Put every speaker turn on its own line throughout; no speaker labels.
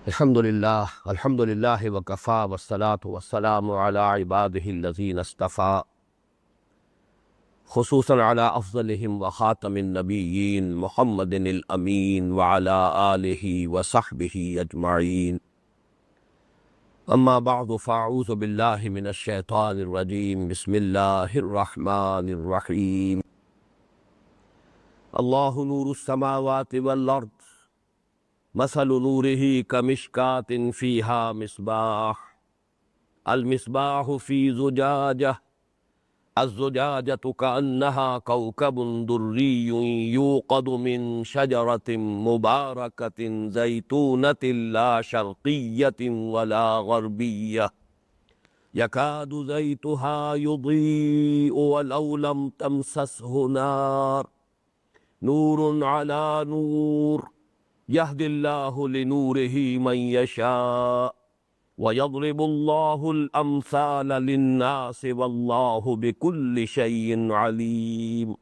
الحمد للہ وکفا والصلاة والسلام علی عبادہ الذین اصطفیٰ خصوصاً علی افضلہم وخاتم النبیین محمد الامین وعلی آلہ وصحبہ اجمعین اما بعد فاعوذ باللہ من الشیطان الرجیم بسم اللہ الرحمن الرحیم اللہ نور السماوات والارض مثل نورہ کمشکاۃ فیہا مصباح المصباح فی زجاجہ الزجاجۃ کأنہا کوکب دری یوقد من شجرۃ مبارکۃ زیتونۃ لا شرقیۃ ولا غربیہ یکاد زیتہا یضیء ولو لم تمسسہ نار نور علی نور یہدی اللہ لنورہ من یشاء ویضرب اللہ الامثال للناس واللہ بکل شیء علیم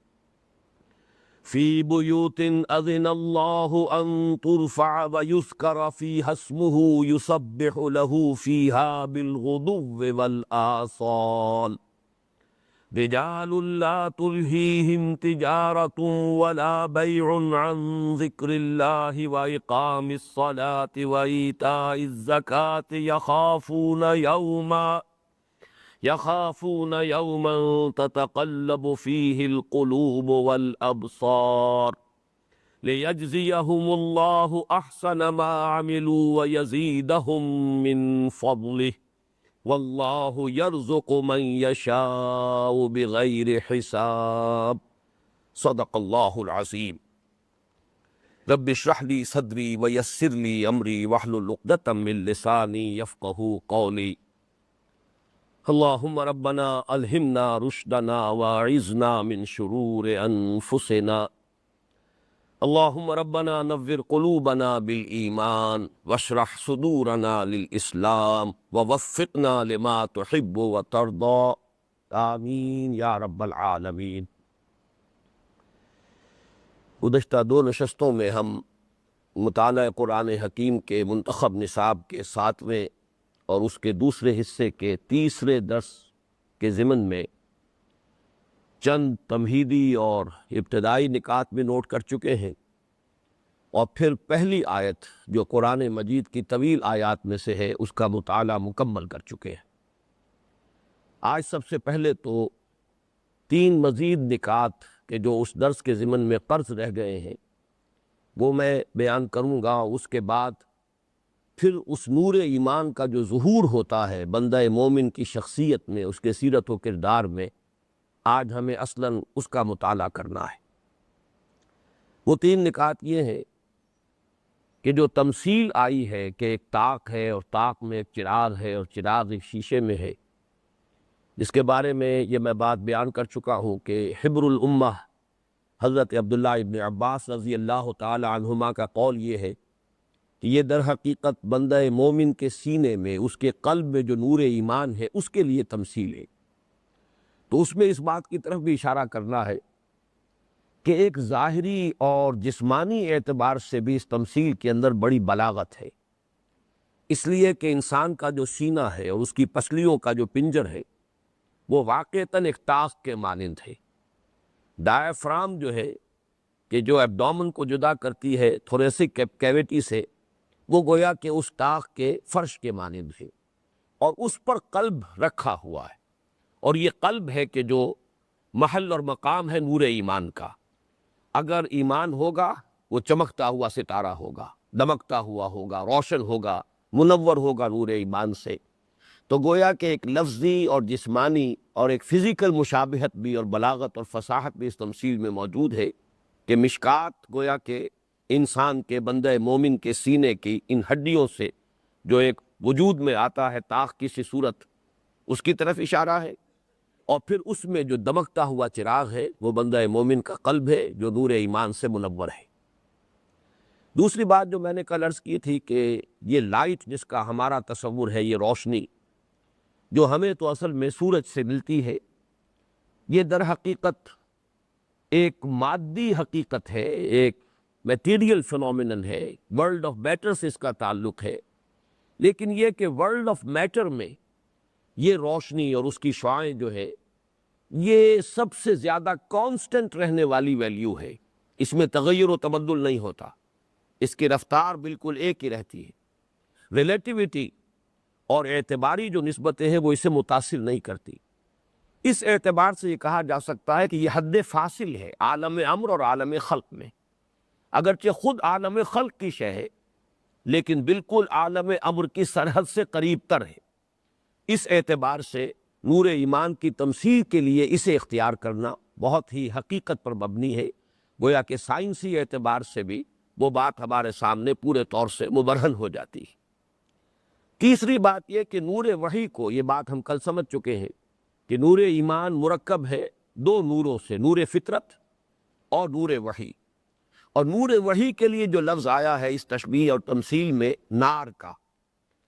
فی بیوت اذن اللہ ان ترفع ویذکر فیہا اسمہ یسبح لہ فیہا بالغدو والآصال رجال لا تلہیہم تجارۃ ولا بیع عن ذکر اللہ واقام الصلاۃ وایتاء الزکاۃ یخافون یوما تتقلب فیہ القلوب والابصار لیجزیہم اللہ احسن ما عملوا ویزیدہم من فضلہ واللہ یرزق من یشاء بغیر حساب صدق اللہ العظیم رب اشرح لی صدری ویسر لی امری واحلل عقدۃ من لسانی یفقہوا قولی اللہم ربنا الہمنا رشدنا واعذنا من شرور انفسنا اللہم ربنا نور قلوبنا بالایمان واشرح صدورنا للاسلام ووفقنا لما تحب وترضى آمین یا رب العالمین۔ گزشتہ دو نشستوں میں ہم مطالعہ قرآن حکیم کے منتخب نصاب کے 7ویں اور اس کے دوسرے حصے کے تیسرے درس کے ضمن میں چند تمہیدی اور ابتدائی نکات بھی نوٹ کر چکے ہیں، اور پھر پہلی آیت جو قرآن مجید کی طویل آیات میں سے ہے اس کا مطالعہ مکمل کر چکے ہیں۔ آج سب سے پہلے تو 3 مزید نکات کہ جو اس درس کے ضمن میں قرض رہ گئے ہیں وہ میں بیان کروں گا۔ اس کے بعد پھر اس نور ایمان کا جو ظہور ہوتا ہے بندہ مومن کی شخصیت میں، اس کے سیرت و کردار میں، آج ہمیں اصلاً اس کا مطالعہ کرنا ہے۔ وہ 3 نکات یہ ہیں کہ جو تمثیل آئی ہے کہ ایک طاق ہے اور طاق میں ایک چراغ ہے اور چراغ ایک شیشے میں ہے، جس کے بارے میں یہ میں بات بیان کر چکا ہوں کہ حبر الامہ حضرت عبداللہ ابن عباس رضی اللہ تعالی عنہما کا قول یہ ہے کہ یہ در حقیقت بندہ مومن کے سینے میں، اس کے قلب میں جو نور ایمان ہے اس کے لیے تمثیل ہے۔ تو اس میں اس بات کی طرف بھی اشارہ کرنا ہے کہ ایک ظاہری اور جسمانی اعتبار سے بھی اس تمثیل کے اندر بڑی بلاغت ہے، اس لیے کہ انسان کا جو سینہ ہے اور اس کی پسلیوں کا جو پنجر ہے وہ واقعتاً ایک طاق کے مانند ہے۔ ڈائفرام جو ہے کہ جو ایبڈومن کو جدا کرتی ہے تھوریسک کیویٹی سے، وہ گویا کہ اس طاق کے فرش کے مانند ہے، اور اس پر قلب رکھا ہوا ہے، اور یہ قلب ہے کہ جو محل اور مقام ہے نور ایمان کا۔ اگر ایمان ہوگا وہ چمکتا ہوا ستارہ ہوگا، دمکتا ہوا ہوگا، روشن ہوگا، منور ہوگا نور ایمان سے۔ تو گویا کہ ایک لفظی اور جسمانی اور ایک فزیکل مشابہت بھی اور بلاغت اور فصاحت بھی اس تمثیل میں موجود ہے کہ مشکات گویا کہ انسان کے بندہ مومن کے سینے کی ان ہڈیوں سے جو ایک وجود میں آتا ہے طاق کی سی صورت، اس کی طرف اشارہ ہے، اور پھر اس میں جو دمکتا ہوا چراغ ہے وہ بندہ مومن کا قلب ہے جو نور ایمان سے منور ہے۔ دوسری بات جو میں نے کل عرض کی تھی کہ یہ لائٹ جس کا ہمارا تصور ہے، یہ روشنی جو ہمیں تو اصل میں سورج سے ملتی ہے، یہ در حقیقت ایک مادی حقیقت ہے، ایک میٹیریل فنومینن ہے، ورلڈ آف میٹر سے اس کا تعلق ہے، لیکن یہ کہ ورلڈ آف میٹر میں یہ روشنی اور اس کی شعاعیں جو ہے یہ سب سے زیادہ کانسٹنٹ رہنے والی ویلیو ہے، اس میں تغیر و تبدل نہیں ہوتا، اس کی رفتار بالکل ایک ہی رہتی ہے۔ ریلیٹیوٹی اور اعتباری جو نسبتیں ہیں وہ اسے متاثر نہیں کرتی۔ اس اعتبار سے یہ کہا جا سکتا ہے کہ یہ حد فاصل ہے عالم امر اور عالم خلق میں، اگرچہ خود عالم خلق کی شے ہے لیکن بالکل عالم امر کی سرحد سے قریب تر ہے۔ اس اعتبار سے نور ایمان کی تمثیل کے لیے اسے اختیار کرنا بہت ہی حقیقت پر مبنی ہے، گویا کہ سائنسی اعتبار سے بھی وہ بات ہمارے سامنے پورے طور سے مبرہن ہو جاتی ہے۔ تیسری بات یہ کہ نور وحی کو، یہ بات ہم کل سمجھ چکے ہیں کہ نور ایمان مرکب ہے دو نوروں سے، نور فطرت اور نور وحی، اور نور وحی کے لیے جو لفظ آیا ہے اس تشبیہ اور تمثیل میں نار کا،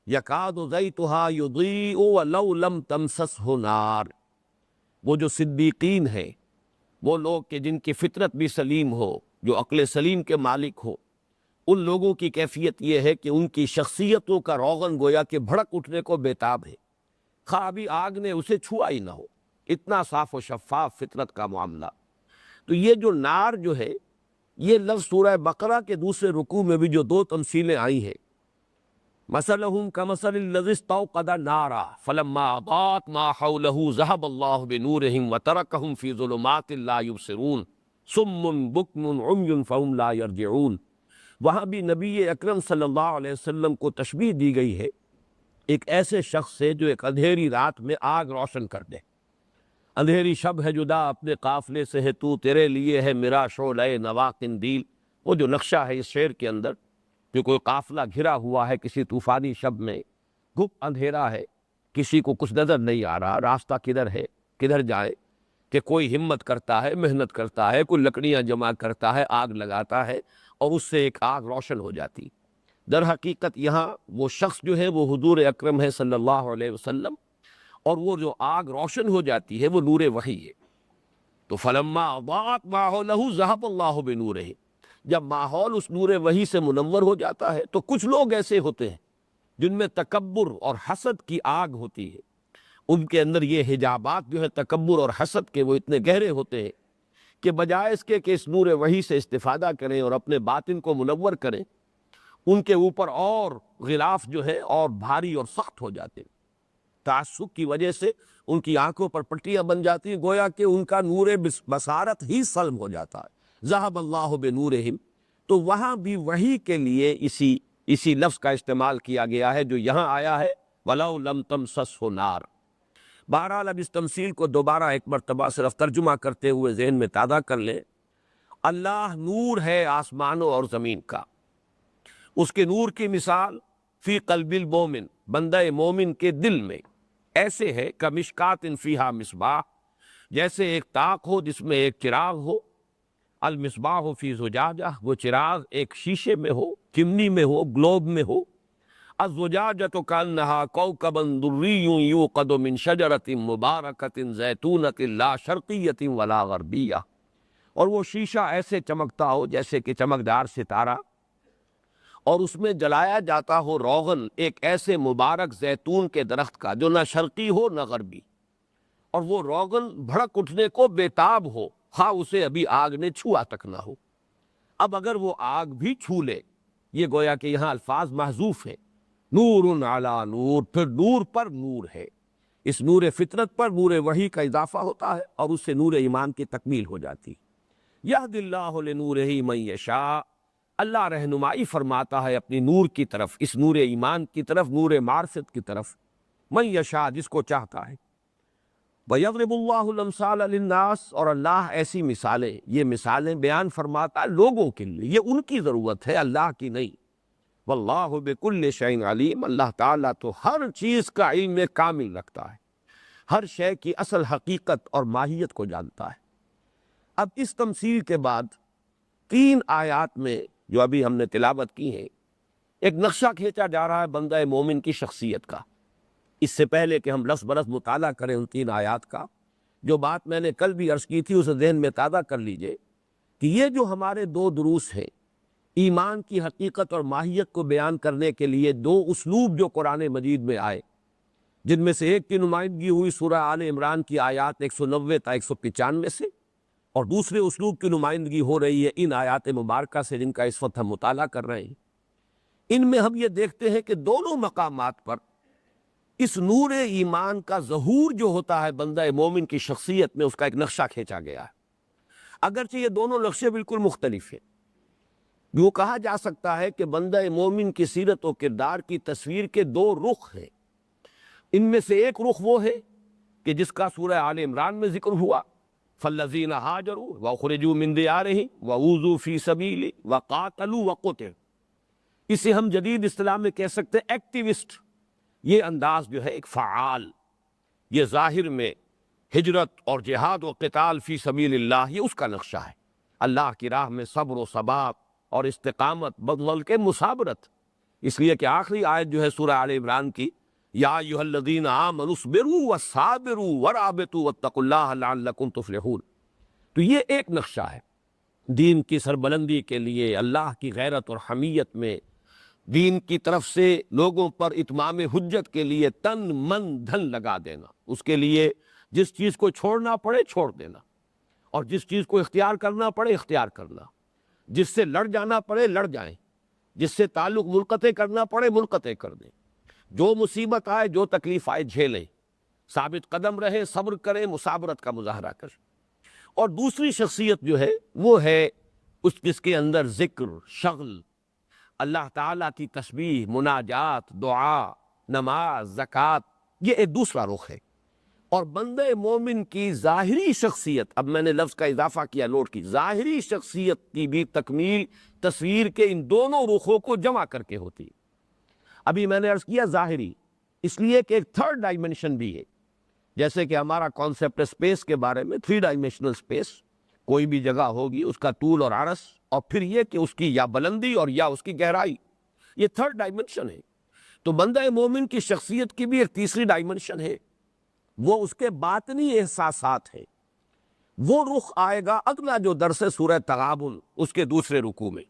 یکاد زیتھا یضیء ولو لم تمسسہ نار، وہ جو صدیقین ہیں، وہ لوگ کہ جن کی فطرت بھی سلیم ہو، جو عقل سلیم کے مالک ہو، ان لوگوں کی کیفیت یہ ہے کہ ان کی شخصیتوں کا روغن گویا کہ بھڑک اٹھنے کو بیتاب ہے، خواہ ابھی آگ نے اسے چھوا ہی نہ ہو، اتنا صاف و شفاف فطرت کا معاملہ۔ تو یہ جو نار جو ہے، یہ لفظ سورہ بقرہ کے دوسرے رکوع میں بھی جو دو تمثیلیں آئی ہیں، مثلہم کمثل الذی استوقد نارا فلما اضاءت ما حولہ ذہب اللہ بنورہم وترکہم فی ظلمات لا یبصرون صم بکم عمی فہم لا یرجعون، وہاں بھی نبی اکرم صلی اللہ علیہ وسلم کو تشبیہ دی گئی ہے ایک ایسے شخص سے جو ایک اندھیری رات میں آگ روشن کر دے۔ اندھیری شب ہے جدا اپنے قافلے سے ہے تو، تیرے لیے ہے میرا شعلہ نوا قندیل، وہ جو نقشہ ہے اس شعر کے اندر کہ کوئی قافلہ گھرا ہوا ہے کسی طوفانی شب میں، گپ اندھیرا ہے، کسی کو کچھ نظر نہیں آ رہا، راستہ کدھر ہے، کدھر جائے، کہ کوئی ہمت کرتا ہے، محنت کرتا ہے، کوئی لکڑیاں جمع کرتا ہے، آگ لگاتا ہے اور اس سے ایک آگ روشن ہو جاتی۔ در حقیقت یہاں وہ شخص جو ہے وہ حضور اکرم ہے صلی اللہ علیہ وسلم، اور وہ جو آگ روشن ہو جاتی ہے وہ نور وحی ہے۔ تو فلما اضاءت ما حولہ ذہب اللہ بنورہ، جب ماحول اس نور وحی سے منور ہو جاتا ہے تو کچھ لوگ ایسے ہوتے ہیں جن میں تکبر اور حسد کی آگ ہوتی ہے، ان کے اندر یہ حجابات جو ہے تکبر اور حسد کے وہ اتنے گہرے ہوتے ہیں کہ بجائے اس کے کہ اس نور وحی سے استفادہ کریں اور اپنے باطن کو منور کریں، ان کے اوپر اور غلاف جو ہے اور بھاری اور سخت ہو جاتے ہیں۔ تعصب کی وجہ سے ان کی آنکھوں پر پٹیاں بن جاتی ہیں، گویا کہ ان کا نور بصارت ہی سلب ہو جاتا ہے، ذہب اللہ بنورہم۔ تو وہاں بھی وحی کے لیے اسی لفظ کا استعمال کیا گیا ہے جو یہاں آیا ہے وَلَوْ لَمْ تَمْسَسْهُ نَارٌ۔ بہرحال اب اس تمثیل کو دوبارہ ایک مرتبہ صرف ترجمہ کرتے ہوئے ذہن میں تازہ کر لیں۔ اللہ نور ہے آسمانوں اور زمین کا، اس کے نور کی مثال فی قلب المومن، بندہ مومن کے دل میں ایسے ہے کمشکات فیہا مصباح، جیسے ایک طاق ہو جس میں ایک چراغ ہو، المصباح فی زجاجہ، وہ چراغ ایک شیشے میں ہو، چمنی میں ہو، گلوب میں ہو، الزجاجۃ کأنہا کوکب دری یوقد من شجرۃ مبارکۃ زیتونۃ لا شرقیۃ ولا غربیہ، اور وہ شیشہ ایسے چمکتا ہو جیسے کہ چمکدار ستارہ، اور اس میں جلایا جاتا ہو روغن ایک ایسے مبارک زیتون کے درخت کا جو نہ شرقی ہو نہ غربی، اور وہ روغن بھڑک اٹھنے کو بیتاب ہو، خواہ اسے ابھی آگ نے چھوا تک نہ ہو۔ اب اگر وہ آگ بھی چھو لے، یہ گویا کہ یہاں الفاظ محذوف ہیں، نور علی نور، پھر نور پر نور ہے، اس نور فطرت پر نور وحی کا اضافہ ہوتا ہے اور اس سے نور ایمان کی تکمیل ہو جاتی۔ یہد اللہ لنورہ من یشاء، اللہ رہنمائی فرماتا ہے اپنی نور کی طرف، اس نور ایمان کی طرف، نور معرفت کی طرف، من یشاء، جس کو چاہتا ہے۔ وَيَضْرِبُ اللَّهُ الْأَمْثَالَ لِلنَّاسِ، اور اللہ ایسی مثالیں، یہ مثالیں بیان فرماتا ہے لوگوں کے لیے، یہ ان کی ضرورت ہے، اللہ کی نہیں۔ واللہ بکل شیء علیم، اللہ تعالیٰ تو ہر چیز کا علم کامل رکھتا ہے، ہر شے کی اصل حقیقت اور ماہیت کو جانتا ہے۔ اب اس تمثیل کے بعد 3 آیات میں جو ابھی ہم نے تلاوت کی ہیں، ایک نقشہ کھینچا جا رہا ہے بندہ مومن کی شخصیت کا۔ اس سے پہلے کہ ہم لفظ برس مطالعہ کریں ان 3 آیات کا، جو بات میں نے کل بھی عرض کی تھی اسے ذہن میں تازہ کر لیجئے کہ یہ جو ہمارے 2 دروس ہیں، ایمان کی حقیقت اور ماہیت کو بیان کرنے کے لیے دو اسلوب جو قرآن مجید میں آئے، جن میں سے ایک کی نمائندگی ہوئی سورہ آل عمران کی آیات 190 تا 195 سے، اور دوسرے اسلوب کی نمائندگی ہو رہی ہے ان آیات مبارکہ سے جن کا اس وقت ہم مطالعہ کر رہے ہیں۔ ان میں ہم یہ دیکھتے ہیں کہ دونوں مقامات پر اس نور ایمان کا ظہور جو ہوتا ہے بندہ مومن کی شخصیت میں، اس کا ایک نقشہ کھینچا گیا ہے، اگرچہ یہ دونوں نقشے بالکل مختلف ہیں۔ یوں کہا جا سکتا ہے کہ بندہ مومن کی سیرت و کردار کی تصویر کے دو رخ ہیں۔ ان میں سے ایک رخ وہ ہے کہ جس کا سورہ آل عمران میں ذکر ہوا، فالذین ہاجروا واخرجوا من دیارہم واوذوا فی سبیلی وقاتلوا وقتلوا، اسے ہم جدید اصطلاح میں کہہ سکتے ہیں ایکٹیوسٹ۔ یہ انداز جو ہے ایک فعال، یہ ظاہر میں ہجرت اور جہاد و قتال فی سبیل اللہ، یہ اس کا نقشہ ہے۔ اللہ کی راہ میں صبر و ثبات اور استقامت، بلکہ مثابرت، اس لیے کہ آخری آیت جو ہے سورہ آل عمران کی، یا ایھا الذین آمنوا اصبروا وصابروا ورابطوا واتقوا اللہ لعلکم تفلحون۔ تو یہ ایک نقشہ ہے دین کی سربلندی کے لیے، اللہ کی غیرت اور حمیت میں، دین کی طرف سے لوگوں پر اتمام حجت کے لیے تن من دھن لگا دینا، اس کے لیے جس چیز کو چھوڑنا پڑے چھوڑ دینا، اور جس چیز کو اختیار کرنا پڑے اختیار کرنا، جس سے لڑ جانا پڑے لڑ جائیں، جس سے تعلق منقطع کرنا پڑے منقطع کر دیں، جو مصیبت آئے جو تکلیف آئے جھیلیں، ثابت قدم رہے، صبر کریں، مثابرت کا مظاہرہ کریں۔ اور دوسری شخصیت جو ہے وہ ہے جس کے اندر ذکر، شغل، اللہ تعالیٰ کی تسبیح، مناجات، دعا، نماز، زکوٰۃ، یہ ایک دوسرا رخ ہے۔ اور بندہ مومن کی ظاہری شخصیت، اب میں نے لفظ کا اضافہ کیا، نوٹ کی، ظاہری شخصیت کی بھی تکمیل تصویر کے ان دونوں رخوں کو جمع کر کے ہوتی ہے۔ ابھی میں نے عرض کیا ظاہری، اس لیے کہ ایک تھرڈ ڈائمنشن بھی ہے، جیسے کہ ہمارا کانسیپٹ اسپیس کے بارے میں 3 ڈائمنشنل اسپیس، کوئی بھی جگہ ہوگی اس کا طول اور عرض، اور پھر یہ کہ اس کی یا بلندی اور یا اس کی گہرائی، یہ تھرڈ ڈائمنشن ہے۔ تو بندہ مومن کی شخصیت کی بھی ایک تیسری ڈائمنشن ہے، وہ اس کے باطنی احساسات ہیں۔ وہ رخ آئے گا اگلا جو درس سورہ تغابن، اس کے دوسرے رکوع میں،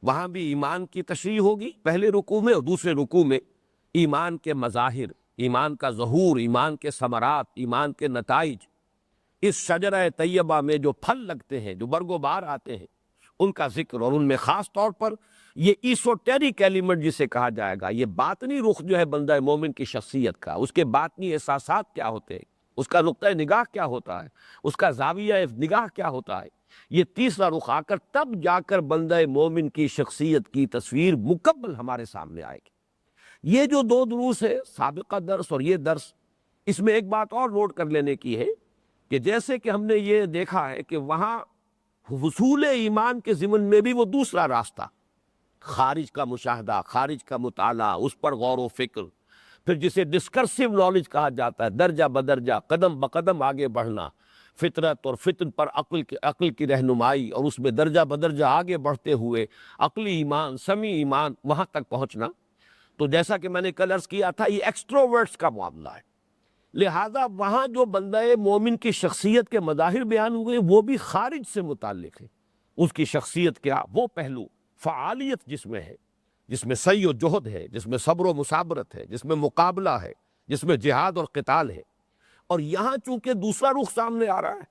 وہاں بھی ایمان کی تشریح ہوگی پہلے رکوع میں، اور دوسرے رکوع میں ایمان کے مظاہر، ایمان کا ظہور، ایمان کے ثمرات، ایمان کے نتائج، اس شجرہ طیبہ میں جو پھل لگتے ہیں، جو برگ و بار آتے ہیں، ان کا ذکر، اور ان میں خاص طور پر یہ ایسوٹیرک ایلیمنٹ جسے کہا جائے گا، یہ باطنی رخ جو ہے بندہ مومن کی شخصیت کا، اس کے باطنی احساسات کیا ہوتے ہیں، اس کا نقطہ نگاہ کیا ہوتا ہے، اس کا زاویہ نگاہ کیا ہوتا ہے، یہ تیسرا رخ آ کر تب جا کر بندہ مومن کی شخصیت کی تصویر مکمل ہمارے سامنے آئے گی۔ یہ جو 2 دروس ہے، سابقہ درس اور یہ درس، اس میں ایک بات اور نوٹ کر لینے کی ہے کہ جیسے کہ ہم نے یہ دیکھا ہے کہ وہاں حصول ایمان کے ضمن میں بھی وہ دوسرا راستہ، خارج کا مشاہدہ، خارج کا مطالعہ، اس پر غور و فکر، پھر جسے ڈسکرسیو نالج کہا جاتا ہے، درجہ بدرجہ، قدم بقدم آگے بڑھنا، فطرت اور فطن پر عقل کی رہنمائی، اور اس میں درجہ بدرجہ آگے بڑھتے ہوئے عقلی ایمان، سمعی ایمان، وہاں تک پہنچنا۔ تو جیسا کہ میں نے کل عرض کیا تھا، یہ ایکسٹروورٹس کا معاملہ ہے، لہذا وہاں جو بندہ مومن کی شخصیت کے مظاہر بیان ہوئے وہ بھی خارج سے متعلق ہے۔ اس کی شخصیت کیا، وہ پہلو، فعالیت جس میں ہے، جس میں سعی و جہد ہے، جس میں صبر و مثابرت ہے، جس میں مقابلہ ہے، جس میں جہاد اور قتال ہے۔ اور یہاں چونکہ دوسرا رخ سامنے آ رہا ہے،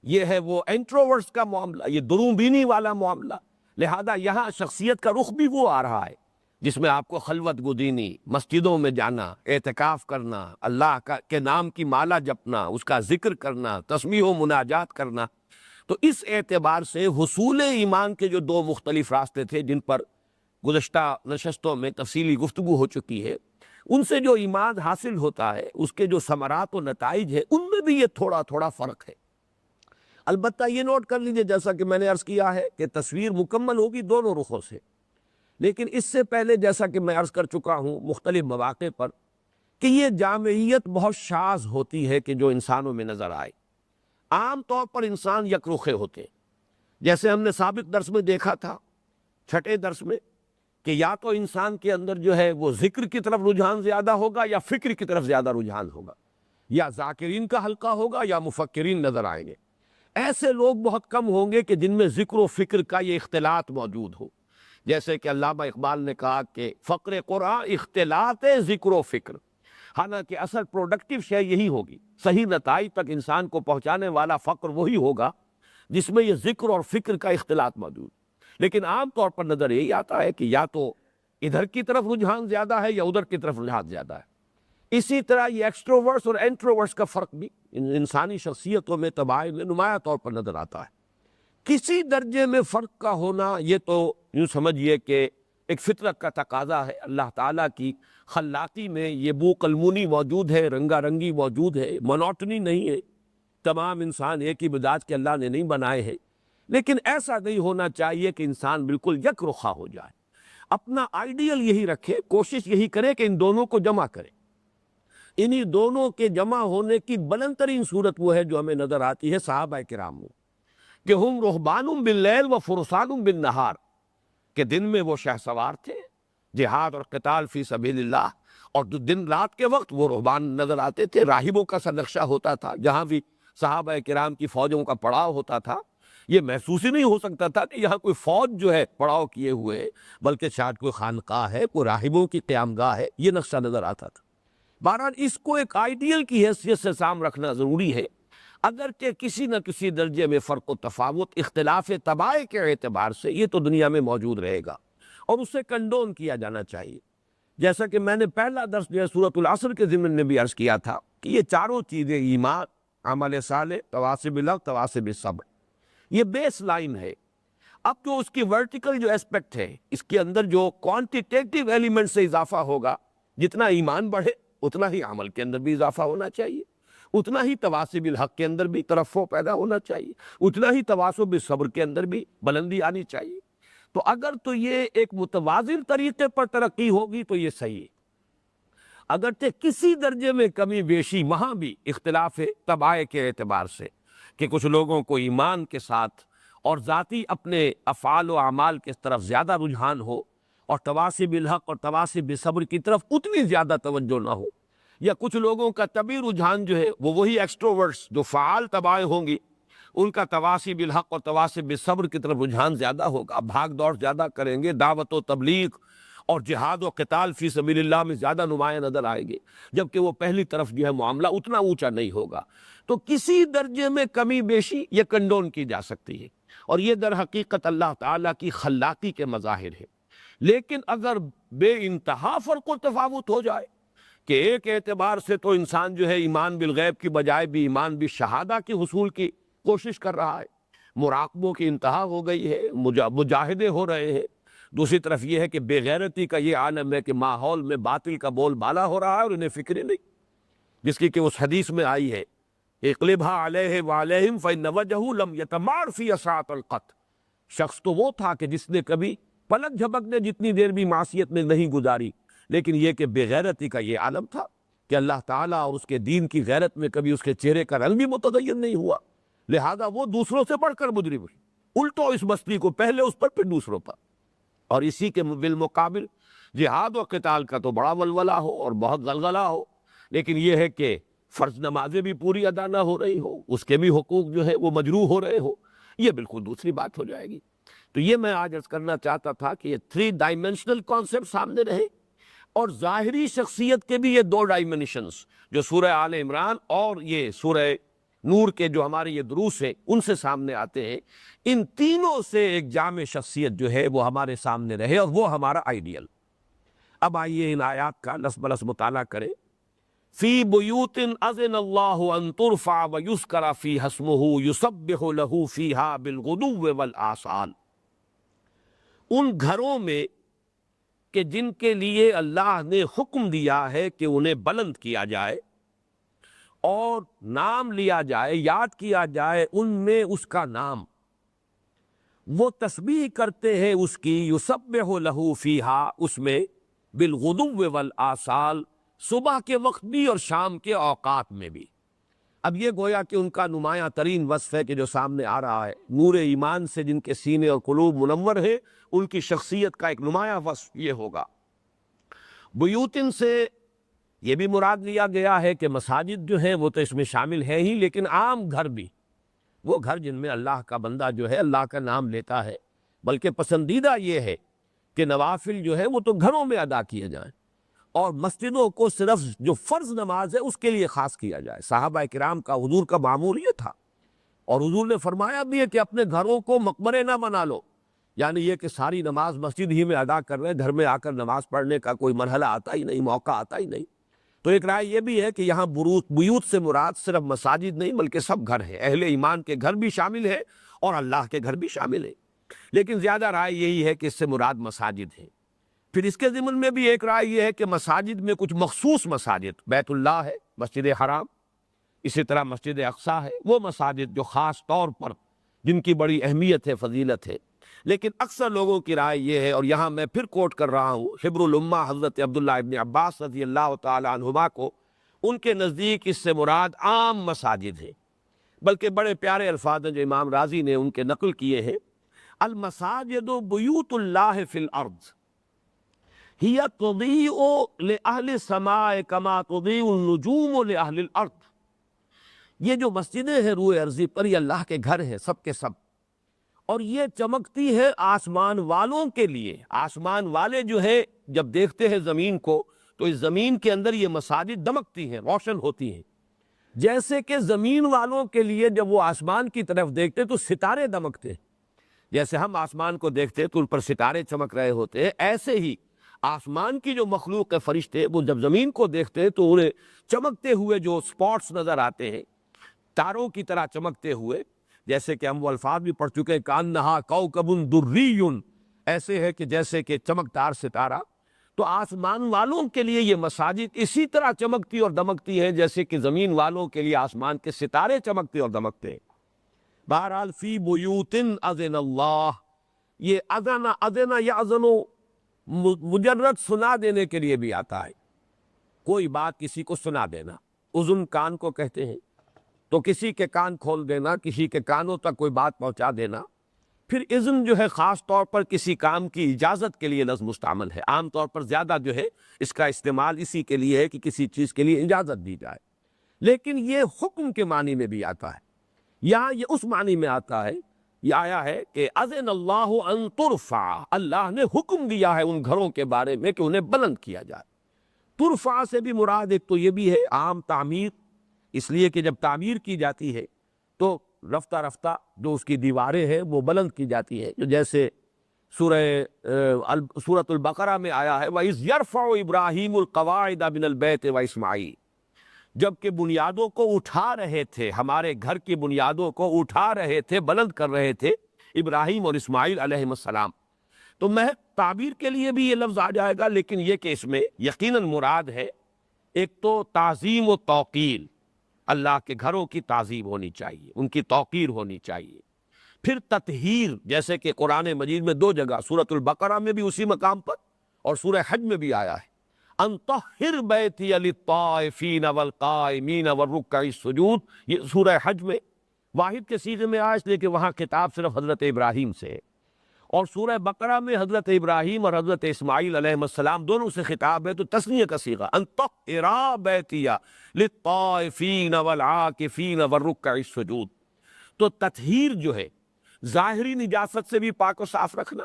یہ ہے وہ انٹروورٹس کا معاملہ، یہ دروں بینی والا معاملہ، لہذا یہاں شخصیت کا رخ بھی وہ آ رہا ہے جس میں آپ کو خلوت گزینی، مسجدوں میں جانا، اعتکاف کرنا، اللہ کے نام کی مالا جپنا، اس کا ذکر کرنا، تسبیح و مناجات کرنا۔ تو اس اعتبار سے حصول ایمان کے جو 2 مختلف راستے تھے جن پر گزشتہ نشستوں میں تفصیلی گفتگو ہو چکی ہے، ان سے جو ایمان حاصل ہوتا ہے، اس کے جو ثمرات و نتائج ہیں، ان میں بھی یہ تھوڑا تھوڑا فرق ہے۔ البتہ یہ نوٹ کر لیجئے، جیسا کہ میں نے عرض کیا ہے کہ تصویر مکمل ہوگی دونوں رخوں سے، لیکن اس سے پہلے جیسا کہ میں عرض کر چکا ہوں مختلف مواقع پر کہ یہ جامعیت بہت شاذ ہوتی ہے کہ جو انسانوں میں نظر آئے۔ عام طور پر انسان یک رخے ہوتے ہیں، جیسے ہم نے سابق درس میں دیکھا تھا، 6 درس میں، کہ یا تو انسان کے اندر جو ہے وہ ذکر کی طرف رجحان زیادہ ہوگا یا فکر کی طرف زیادہ رجحان ہوگا، یا ذاکرین کا حلقہ ہوگا یا مفکرین نظر آئیں گے۔ ایسے لوگ بہت کم ہوں گے کہ جن میں ذکر و فکر کا یہ اختلاط موجود ہو۔ جیسے کہ علامہ اقبال نے کہا کہ فقر قرآن اختلاط ذکر و فکر، حالانکہ اصل پروڈکٹیو شے یہی ہوگی، صحیح نتائج تک انسان کو پہنچانے والا فقر وہی ہوگا جس میں یہ ذکر اور فکر کا اختلاط موجود۔ لیکن عام طور پر نظر یہی آتا ہے کہ یا تو ادھر کی طرف رجحان زیادہ ہے یا ادھر کی طرف رجحان زیادہ ہے۔ اسی طرح یہ ایکسٹروورٹس اور انٹروورٹس کا فرق بھی انسانی شخصیتوں میں طباع میں نمایاں طور پر نظر آتا ہے۔ کسی درجے میں فرق کا ہونا یہ تو یوں سمجھیے کہ ایک فطرت کا تقاضا ہے، اللہ تعالیٰ کی خلاقی میں یہ بو قلمونی موجود ہے، رنگا رنگی موجود ہے، مونوٹنی نہیں ہے، تمام انسان ایک ہی مزاج کے اللہ نے نہیں بنائے ہیں۔ لیکن ایسا نہیں ہونا چاہیے کہ انسان بالکل یک رخا ہو جائے، اپنا آئیڈیل یہی رکھے، کوشش یہی کرے کہ ان دونوں کو جمع کرے۔ انہی دونوں کے جمع ہونے کی بلند ترین صورت وہ ہے جو ہمیں نظر آتی ہے صحابہ کرام میں، کہ ہم رہبان باللیل و فرسان بالنہار، کہ دن میں وہ شہ سوار تھے جہاد اور قتال فی سبیل اللہ، اور دن رات کے وقت وہ رہبان نظر آتے تھے، راہبوں کا سا نقشہ ہوتا تھا۔ جہاں بھی صحابہ کرام کی فوجوں کا پڑاؤ ہوتا تھا یہ محسوس ہی نہیں ہو سکتا تھا کہ یہاں کوئی فوج جو ہے پڑاؤ کیے ہوئے ہے، بلکہ شاید کوئی خانقاہ ہے، کوئی راہبوں کی قیام گاہ ہے، یہ نقشہ نظر آتا تھا۔ بہرحال اس کو ایک آئیڈیل کی حیثیت سے سام رکھنا ضروری ہے، اگرچہ کسی نہ کسی درجے میں فرق و تفاوت اختلاف طباع کے اعتبار سے یہ تو دنیا میں موجود رہے گا اور اسے کنڈون کیا جانا چاہیے۔ جیسا کہ میں نے پہلا درس جو ہے سورۃ العصر کے ضمن میں بھی عرض کیا تھا کہ یہ چاروں چیزیں ایمان، عمل صالح، تواصب الحق، تواصب الصبر، یہ بیس لائن ہے۔ اب جو اس کی ورٹیکل جو اسپیکٹ ہے، اس کے اندر جو کوانٹیٹیو ایلیمنٹ سے اضافہ ہوگا، جتنا ایمان بڑھے اتنا ہی عمل کے اندر بھی اضافہ ہونا چاہیے، اتنا ہی تواصب الحق کے اندر بھی ترفع پیدا ہونا چاہیے، اتنا ہی تواصب بالصبر کے اندر بھی بلندی آنی چاہیے۔ تو اگر تو یہ ایک متوازن طریقے پر ترقی ہوگی تو یہ صحیح ہے، اگرچہ کسی درجے میں کمی بیشی وہاں بھی اختلاف طباع کے اعتبار سے، کہ کچھ لوگوں کو ایمان کے ساتھ اور ذاتی اپنے افعال و اعمال کی طرف زیادہ رجحان ہو اور تواصب الحق اور تواصب بالصبر کی طرف اتنی زیادہ توجہ نہ ہو، یا کچھ لوگوں کا طبعی رجحان جو ہے وہ وہی ایکسٹروورٹس جو فعال طباع ہوں گی، ان کا تواصب الحق اور تواصب بالصبر کی طرف رجحان زیادہ ہوگا، بھاگ دوڑ زیادہ کریں گے، دعوت و تبلیغ اور جہاد و قتال فی سبیل اللہ میں زیادہ نمایاں نظر آئے گے، جبکہ وہ پہلی طرف جو ہے معاملہ اتنا اونچا نہیں ہوگا۔ تو کسی درجے میں کمی بیشی یہ کنڈون کی جا سکتی ہے، اور یہ در حقیقت اللہ تعالیٰ کی خلاقی کے مظاہر ہے۔ لیکن اگر بے انتہا فرق و تفاوت ہو جائے کہ ایک اعتبار سے تو انسان جو ہے ایمان بالغیب کی بجائے بھی ایمان بالشہادہ کی حصول کی کوشش کر رہا ہے، مراقبوں کی انتہا ہو گئی ہے، مجاہدے ہو رہے ہیں، دوسری طرف یہ ہے کہ بے غیرتی کا یہ عالم ہے کہ ماحول میں باطل کا بول بالا ہو رہا ہے اور انہیں فکر نہیں، جس کی کہ اس حدیث میں آئی ہے اقلبھا علیہ وعلیہم فإن وجہہ لم یتمار فی اساعۃ القط، شخص تو وہ تھا کہ جس نے کبھی پلک جھپکنے جتنی دیر بھی معصیت میں نہیں گزاری، لیکن یہ کہ بے غیرتی کا یہ عالم تھا کہ اللہ تعالیٰ اور اس کے دین کی غیرت میں کبھی اس کے چہرے کا رنگ بھی متغیر نہیں ہوا، لہذا وہ دوسروں سے بڑھ کر مجرم ہے، الٹو اس مسئلے کو پہلے اس پر پھر دوسروں پر۔ اور اسی کے بالمقابل جہاد و قتال کا تو بڑا ولولہ ہو اور بہت غلغلہ ہو، لیکن یہ ہے کہ فرض نمازیں بھی پوری ادا نہ ہو رہی ہو، اس کے بھی حقوق جو ہے وہ مجروح ہو رہے ہو، یہ بالکل دوسری بات ہو جائے گی۔ تو یہ میں آج عرض کرنا چاہتا تھا کہ یہ 3 ڈائمینشنل کانسیپٹ سامنے رہے، اور ظاہری شخصیت کے بھی یہ 2 ڈائمینشنز جو سورہ آل عمران اور یہ سورہ نور کے جو ہمارے یہ دروس ہیں ان سے سامنے آتے ہیں، ان تینوں سے ایک جامع شخصیت جو ہے وہ ہمارے سامنے رہے، اور وہ ہمارا آئیڈیل۔ اب آئیے ان آیات کا لس بلس مطالعہ کریں۔ فی بیوت اذن اللہ ان ترفع ویذکر فیہا اسمہ یسبح لہ فیہا بالغدو والآصال، ان گھروں میں کہ جن کے لیے اللہ نے حکم دیا ہے کہ انہیں بلند کیا جائے اور نام لیا جائے، یاد کیا جائے ان میں اس کا نام، وہ تسبیح کرتے ہیں اس کی، یسبح لہ فیہا، اس میں، بالغدو والآصال، صبح کے وقت بھی اور شام کے اوقات میں بھی۔ اب یہ گویا کہ ان کا نمایاں ترین وصف ہے کہ جو سامنے آ رہا ہے، نور ایمان سے جن کے سینے اور قلوب منور ہیں، ان کی شخصیت کا ایک نمایاں وصف یہ ہوگا۔ بیوتن سے یہ بھی مراد لیا گیا ہے کہ مساجد جو ہیں وہ تو اس میں شامل ہے ہی، لیکن عام گھر بھی، وہ گھر جن میں اللہ کا بندہ جو ہے اللہ کا نام لیتا ہے، بلکہ پسندیدہ یہ ہے کہ نوافل جو ہے وہ تو گھروں میں ادا کیے جائیں، اور مسجدوں کو صرف جو فرض نماز ہے اس کے لیے خاص کیا جائے۔ صحابہ کرام کا، حضور کا معمول یہ تھا، اور حضور نے فرمایا بھی ہے کہ اپنے گھروں کو مقبرے نہ بنا لو، یعنی یہ کہ ساری نماز مسجد ہی میں ادا کر رہے ہیں، گھر میں آ کر نماز پڑھنے کا کوئی مرحلہ آتا ہی نہیں، موقع آتا ہی نہیں۔ تو ایک رائے یہ بھی ہے کہ یہاں بیوت سے مراد صرف مساجد نہیں بلکہ سب گھر ہیں، اہل ایمان کے گھر بھی شامل ہے اور اللہ کے گھر بھی شامل ہے، لیکن زیادہ رائے یہی ہے کہ اس سے مراد مساجد ہے۔ پھر اس کے ضمن میں بھی ایک رائے یہ ہے کہ مساجد میں کچھ مخصوص مساجد، بیت اللہ ہے، مسجد حرام، اسی طرح مسجد اقصیٰ ہے، وہ مساجد جو خاص طور پر جن کی بڑی اہمیت ہے، فضیلت ہے۔ لیکن اکثر لوگوں کی رائے یہ ہے، اور یہاں میں پھر کوٹ کر رہا ہوں حبر الامہ حضرت عبداللہ ابن عباس رضی اللہ تعالی عنہما کو، ان کے نزدیک اس سے مراد عام مساجد ہے، بلکہ بڑے پیارے الفاظ ہیں جو امام رازی نے ان کے نقل کیے ہیں، المساجد بیوت اللہ فی الارض ہی تضیء لأہل السماء کما تضیء النجوم لأہل الارض۔ یہ جو مسجدیں ہیں روئے ارضی پر، یہ اللہ کے گھر ہیں سب کے سب، اور یہ چمکتی ہے آسمان والوں کے لیے۔ آسمان والے جو ہے جب دیکھتے ہیں زمین کو تو اس زمین کے اندر یہ مساجد دمکتی ہیں، روشن ہوتی ہیں، جیسے کہ زمین والوں کے لیے جب وہ آسمان کی طرف دیکھتے تو ستارے دمکتے ہیں، جیسے ہم آسمان کو دیکھتے تو ان پر ستارے چمک رہے ہوتے ہیں، ایسے ہی آسمان کی جو مخلوق ہے فرشتے، وہ جب زمین کو دیکھتے ہیں تو انہیں چمکتے ہوئے جو سپاٹس نظر آتے ہیں، تاروں کی طرح چمکتے ہوئے، جیسے کہ ہم وہ الفاظ بھی پڑھ چکے، کانہا کوکب دری، ایسے ہے کہ جیسے کہ چمکدار ستارہ۔ تو آسمان والوں کے لیے یہ مساجد اسی طرح چمکتی اور دمکتی ہیں جیسے کہ زمین والوں کے لیے آسمان کے ستارے چمکتے اور دمکتے ہیں۔ بہرحال فی بیوت اذن اللہ، یہ اذن یاذن مجرد سنا دینے کے لیے بھی آتا ہے، کوئی بات کسی کو سنا دینا، اذن کان کو کہتے ہیں، تو کسی کے کان کھول دینا، کسی کے کانوں تک کوئی بات پہنچا دینا۔ پھر اذن جو ہے خاص طور پر کسی کام کی اجازت کے لیے لفظ مستعمل ہے، عام طور پر زیادہ جو ہے اس کا استعمال اسی کے لیے ہے کہ کسی چیز کے لیے اجازت دی جائے، لیکن یہ حکم کے معنی میں بھی آتا ہے، یہاں یہ اس معنی میں آتا ہے، یہ آیا ہے کہ اذن اللہ ان ترفع، اللہ نے حکم دیا ہے ان گھروں کے بارے میں کہ انہیں بلند کیا جائے۔ ترفع سے بھی مراد ایک تو یہ بھی ہے عام تعمیر، اس لیے کہ جب تعمیر کی جاتی ہے تو رفتہ رفتہ جو اس کی دیواریں ہیں وہ بلند کی جاتی ہے، جو جیسے سورۃ البقرہ میں آیا ہے وَإِذْ يَرْفَعُ إِبْرَاهِيمُ الْقَوَاعِدَ مِنَ الْبَيْتِ وَإِسْمَاعِيلُ، جب کہ بنیادوں کو اٹھا رہے تھے، ہمارے گھر کی بنیادوں کو اٹھا رہے تھے، بلند کر رہے تھے ابراہیم اور اسماعیل علیہ السلام۔ تو محض تعبیر کے لیے بھی یہ لفظ آ جائے گا، لیکن یہ کہ اس میں یقیناً مراد ہے ایک تو تعظیم و توقیر، اللہ کے گھروں کی تعظیم ہونی چاہیے، ان کی توقیر ہونی چاہیے۔ پھر تطہیر، جیسے کہ قرآن مجید میں دو جگہ، سورۃ البقرہ میں بھی اسی مقام پر اور سورہ حج میں بھی آیا ہے، ان طہر بیتی للطائفین والقائمین والرکع السجود، یہ سورہ حج میں واحد کے صیغے میں آیا، اس لیے کہ وہاں خطاب صرف حضرت ابراہیم سے ہے، اور سورہ بقرہ میں حضرت ابراہیم اور حضرت اسماعیل علیہ السلام دونوں سے خطاب ہے، تو تثنیہ کا صیغہ ان طہرا بیتی للطائفین والعاکفین والرکع السجود۔ تو تطہیر جو ہے ظاہری نجاست سے بھی پاک و صاف رکھنا،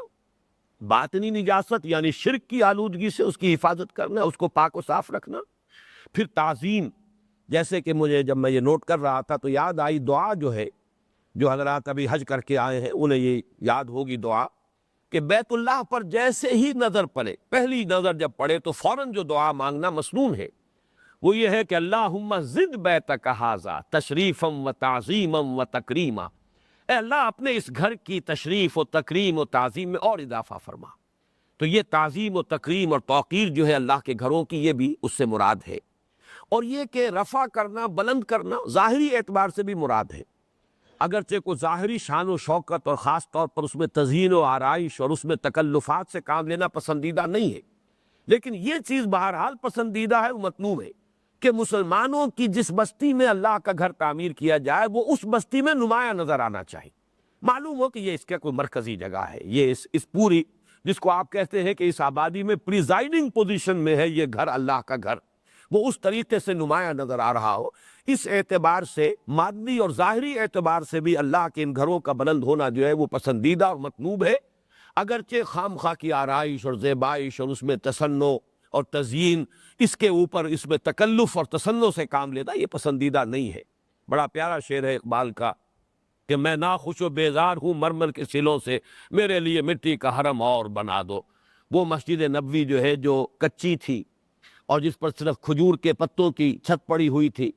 باطنی نجاست یعنی شرک کی آلودگی سے اس کی حفاظت کرنا، اس کو پاک و صاف رکھنا۔ پھر تعظیم، جیسے کہ مجھے جب میں یہ نوٹ کر رہا تھا تو یاد آئی دعا جو ہے، جو حضرات ابھی حج کر کے آئے ہیں انہیں یہ یاد ہوگی دعا، کہ بیت اللہ پر جیسے ہی نظر پڑے، پہلی نظر جب پڑے تو فوراً جو دعا مانگنا مسنون ہے، وہ یہ ہے کہ اللہم زد بیتک ھذا تشریفا و تعظیما و تکریما، اے اللہ اپنے اس گھر کی تشریف و تکریم و تعظیم میں اور اضافہ فرما۔ تو یہ تعظیم و تکریم اور توقیر جو ہے اللہ کے گھروں کی، یہ بھی اس سے مراد ہے۔ اور یہ کہ رفع کرنا، بلند کرنا ظاہری اعتبار سے بھی مراد ہے، اگرچہ کوئی ظاہری شان و شوکت اور خاص طور پر اس میں تزئین و آرائش اور اس میں تکلفات سے کام لینا پسندیدہ نہیں ہے، لیکن یہ چیز بہرحال پسندیدہ ہے، مطلوب ہے کہ مسلمانوں کی جس بستی میں اللہ کا گھر تعمیر کیا جائے وہ اس بستی میں نمایاں نظر آنا چاہیے، معلوم ہو کہ یہ اس کا کوئی مرکزی جگہ ہے، یہ اس پوری جس کو آپ کہتے ہیں کہ اس آبادی میں پریزائڈنگ پوزیشن میں ہے یہ گھر، اللہ کا گھر، وہ اس طریقے سے نمایاں نظر آ رہا ہو۔ اس اعتبار سے مادی اور ظاہری اعتبار سے بھی اللہ کے ان گھروں کا بلند ہونا جو ہے وہ پسندیدہ اور مطلوب ہے۔ اگرچہ خام خواہ کی آرائش اور زیبائش اور اس میں تصنع اور تزیین، اس کے اوپر اس میں تکلف اور تصنع سے کام لینا یہ پسندیدہ نہیں ہے۔ بڑا پیارا شعر ہے اقبال کا کہ میں ناخوش و بیزار ہوں مرمر کے سلوں سے، میرے لیے مٹی کا حرم اور بنا دو۔ وہ مسجد نبوی جو ہے جو کچی تھی اور جس پر صرف کھجور کے پتوں کی چھت پڑی ہوئی تھی،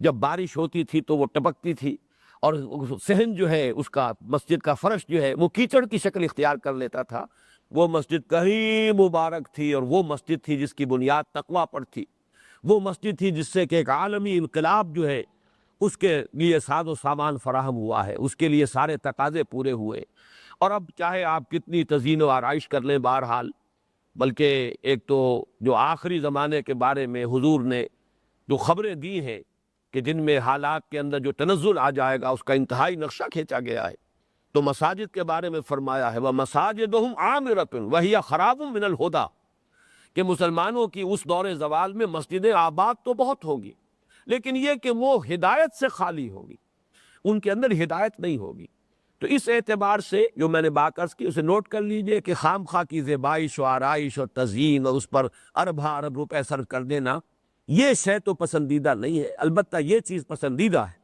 جب بارش ہوتی تھی تو وہ ٹپکتی تھی، اور صحن جو ہے اس کا مسجد کا فرش جو ہے وہ کیچڑ کی شکل اختیار کر لیتا تھا، وہ مسجد کہیں مبارک تھی، اور وہ مسجد تھی جس کی بنیاد تقویٰ پر تھی، وہ مسجد تھی جس سے کہ ایک عالمی انقلاب جو ہے اس کے لیے ساز و سامان فراہم ہوا ہے، اس کے لیے سارے تقاضے پورے ہوئے۔ اور اب چاہے آپ کتنی تزیین و آرائش کر لیں، بہرحال بلکہ ایک تو جو آخری زمانے کے بارے میں حضور نے جو خبریں دی ہیں کہ جن میں حالات کے اندر جو تنزل آ جائے گا اس کا انتہائی نقشہ کھینچا گیا ہے، تو مساجد کے بارے میں فرمایا ہے وَمَسَاجِدُهُمْ عَامِرَةٌ وَهِيَ خَرَابٌ مِّنَ الْهُدَىٰ، کہ مسلمانوں کی اس دور زوال میں مسجدیں آباد تو بہت ہوگی، لیکن یہ کہ وہ ہدایت سے خالی ہوگی، ان کے اندر ہدایت نہیں ہوگی۔ تو اس اعتبار سے جو میں نے بات عرض کی اسے نوٹ کر لیجئے کہ خام خواہ کی زیبائش و آرائش اور تزیین اور اس پر ارب روپے صرف کر دینا یہ شے تو پسندیدہ نہیں ہے۔ البتہ یہ چیز پسندیدہ ہے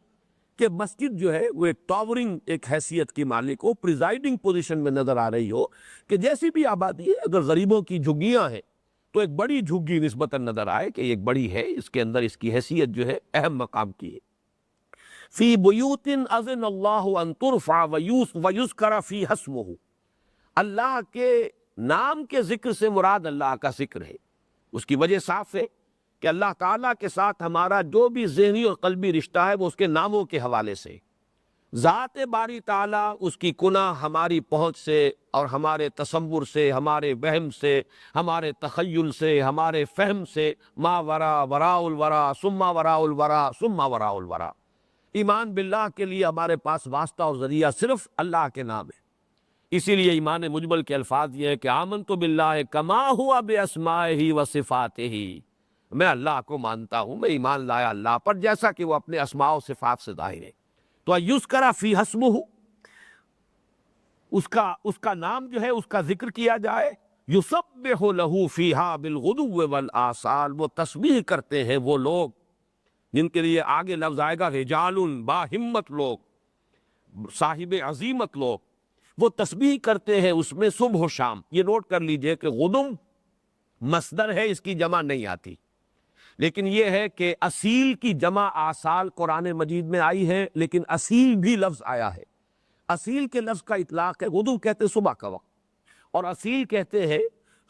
کہ مسجد جو ہے وہ ایک ٹاورنگ ایک حیثیت کی مالک ہو، پریزائڈنگ پوزیشن میں نظر آ رہی ہو، کہ جیسی بھی آبادی ہے اگر غریبوں کی جھگیاں ہیں تو ایک بڑی جھگی نسبتاً نظر آئے کہ ایک بڑی ہے، اس کے اندر اس کی حیثیت جو ہے اہم مقام کی ہے۔ فی بیوت اذن اللہ ان ترفع ویذکر فیہا اسمہ، اللہ کے نام کے ذکر سے مراد اللہ کا ذکر ہے۔ اس کی وجہ صاف ہے کہ اللہ تعالیٰ کے ساتھ ہمارا جو بھی ذہنی اور قلبی رشتہ ہے وہ اس کے ناموں کے حوالے سے، ذات باری تعالیٰ اس کی کنہ ہماری پہنچ سے اور ہمارے تصور سے، ہمارے وہم سے، ہمارے تخیل سے، ہمارے فہم سے، ما وراء وراء الورا ثم وراء الورا ثم وراء الورا، ایمان باللہ کے لیے ہمارے پاس واسطہ اور ذریعہ صرف اللہ کے نام ہے۔ اسی لیے ایمان مجمل کے الفاظ یہ ہے کہ آمنت باللہ کما ہوا باسمائہ و صفاتہ، میں اللہ کو مانتا ہوں، میں ایمان لایا اللہ پر جیسا کہ وہ اپنے اسماء و صفات سے ظاہر ہے۔ تو یذکر فیہا اسمہ، اس کا نام جو ہے اس کا ذکر کیا جائے، یسبح لہ فیہا بالغدو والآصال، وہ تسبیح کرتے ہیں وہ لوگ جن کے لیے آگے لفظ آئے گا رجال با ہمت لوگ، صاحب عظیمت لوگ، وہ تسبیح کرتے ہیں اس میں صبح و شام۔ یہ نوٹ کر لیجئے کہ غدم مصدر ہے، اس کی جمع نہیں آتی، لیکن یہ ہے کہ اصیل کی جمع آصال قرآن مجید میں آئی ہے، لیکن اصیل بھی لفظ آیا ہے۔ اصیل کے لفظ کا اطلاق ہے، غدو کہتے صبح کا وقت، اور اصیل کہتے ہیں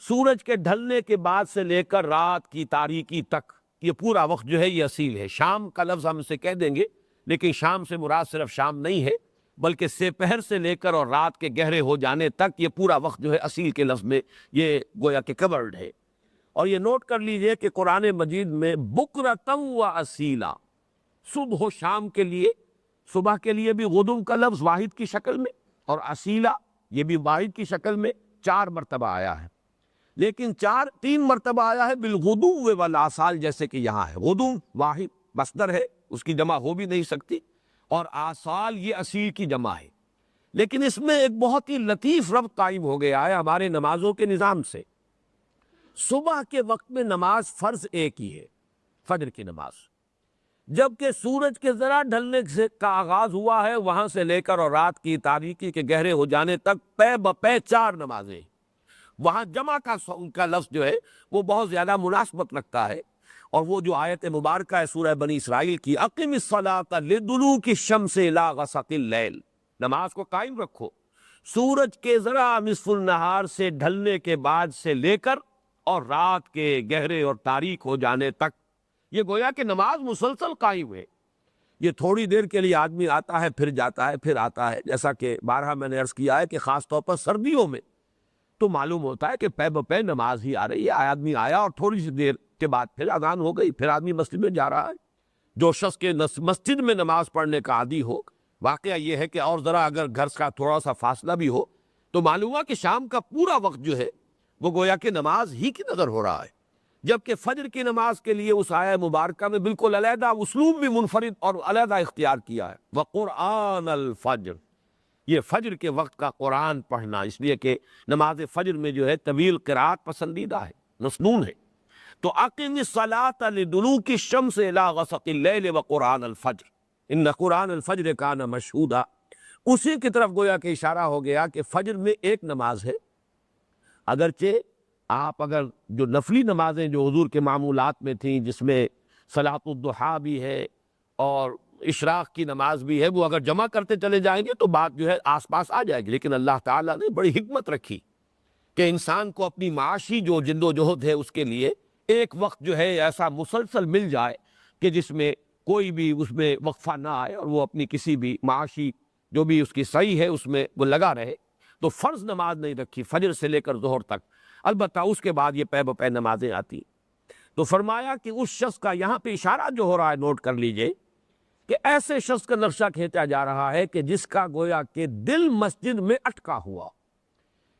سورج کے ڈھلنے کے بعد سے لے کر رات کی تاریکی تک، یہ پورا وقت جو ہے یہ اصیل ہے۔ شام کا لفظ ہم اسے کہہ دیں گے، لیکن شام سے مراد صرف شام نہیں ہے، بلکہ سپہر سے لے کر اور رات کے گہرے ہو جانے تک یہ پورا وقت جو ہے اصیل کے لفظ میں یہ گویا کہ کورڈ ہے۔ اور یہ نوٹ کر لیجئے کہ قرآن مجید میں بکرۃ و اصیلا، صبح و شام کے لیے، صبح کے لیے بھی غدو کا لفظ واحد کی شکل میں، اور اصیلا یہ بھی واحد کی شکل میں 4 مرتبہ آیا ہے، لیکن 3 مرتبہ آیا ہے بالغدو والآصال، جیسے کہ یہاں ہے۔ غدو واحد مصدر ہے، اس کی جمع ہو بھی نہیں سکتی، اور آصال یہ اصیل کی جمع ہے، لیکن اس میں ایک بہت ہی لطیف ربط قائم ہو گیا ہے ہمارے نمازوں کے نظام سے۔ صبح کے وقت میں نماز فرض ایک ہی ہے، فجر کی نماز، جبکہ سورج کے ذرا ڈھلنے سے کا آغاز ہوا ہے وہاں سے لے کر اور رات کی تاریکی کے گہرے ہو جانے تک پے بپے 4 نمازیں، وہاں جمع کا لفظ جو ہے وہ بہت زیادہ مناسبت رکھتا ہے۔ اور وہ جو آیت مبارکہ ہے سورہ بنی اسرائیل کی، اقم الصلاۃ لدلوک الشمس الی غسق اللیل، نماز کو قائم رکھو سورج کے ذرا نصف النہار سے ڈھلنے کے بعد سے لے کر اور رات کے گہرے اور تاریک ہو جانے تک۔ یہ گویا کہ نماز مسلسل قائم ہے، یہ تھوڑی دیر کے لیے آدمی آتا ہے پھر جاتا ہے پھر آتا ہے، جیسا کہ بارہا میں نے عرض کیا ہے کہ خاص طور پر سردیوں میں تو معلوم ہوتا ہے کہ پے بپے نماز ہی آ رہی ہے، آدمی آیا اور تھوڑی سی دیر کے بعد پھر اذان ہو گئی، پھر آدمی مسجد میں جا رہا ہے۔ جو شخص کے مسجد میں نماز پڑھنے کا عادی ہو، واقعہ یہ ہے کہ اور ذرا اگر گھر کا تھوڑا سا فاصلہ بھی ہو تو معلوم ہوا کہ شام کا پورا وقت جو ہے وہ گویا کہ نماز ہی کی نظر ہو رہا ہے، جبکہ فجر کی نماز کے لیے اس آیہ مبارکہ میں بالکل علیحدہ اسلوب بھی منفرد اور علیحدہ اختیار کیا ہے، وَقُرْآنَ الْفَجْرِ، یہ فجر کے وقت کا قرآن پڑھنا، اس لیے کہ نماز فجر میں جو ہے طویل قرات پسندیدہ ہے، مسنون ہے۔ تو اقم الصلاۃ لدلوک الشمس الی غسق اللیل وقرآن الفجر ان قرآن الفجر کان مشہودا، اسی کی طرف گویا کہ اشارہ ہو گیا کہ فجر میں ایک نماز ہے، اگرچہ آپ اگر جو نفلی نمازیں جو حضور کے معمولات میں تھیں، جس میں صلاۃ الضحیٰ بھی ہے اور اشراق کی نماز بھی ہے، وہ اگر جمع کرتے چلے جائیں گے تو بات جو ہے آس پاس آ جائے گی، لیکن اللہ تعالیٰ نے بڑی حکمت رکھی کہ انسان کو اپنی معاشی جو جد و جہد ہے اس کے لیے ایک وقت جو ہے ایسا مسلسل مل جائے کہ جس میں کوئی بھی اس میں وقفہ نہ آئے اور وہ اپنی کسی بھی معاشی جو بھی اس کی صحیح ہے اس میں وہ لگا رہے۔ تو فرض نماز نہیں رکھی فجر سے لے کر ظہر تک، البتہ اس کے بعد یہ پے بپے نمازیں آتی۔ تو فرمایا کہ اس شخص کا یہاں پہ اشارہ جو ہو رہا ہے نوٹ کر لیجئے کہ ایسے شخص کا نقشہ کھینچا جا رہا ہے کہ جس کا گویا کہ دل مسجد میں اٹکا ہوا۔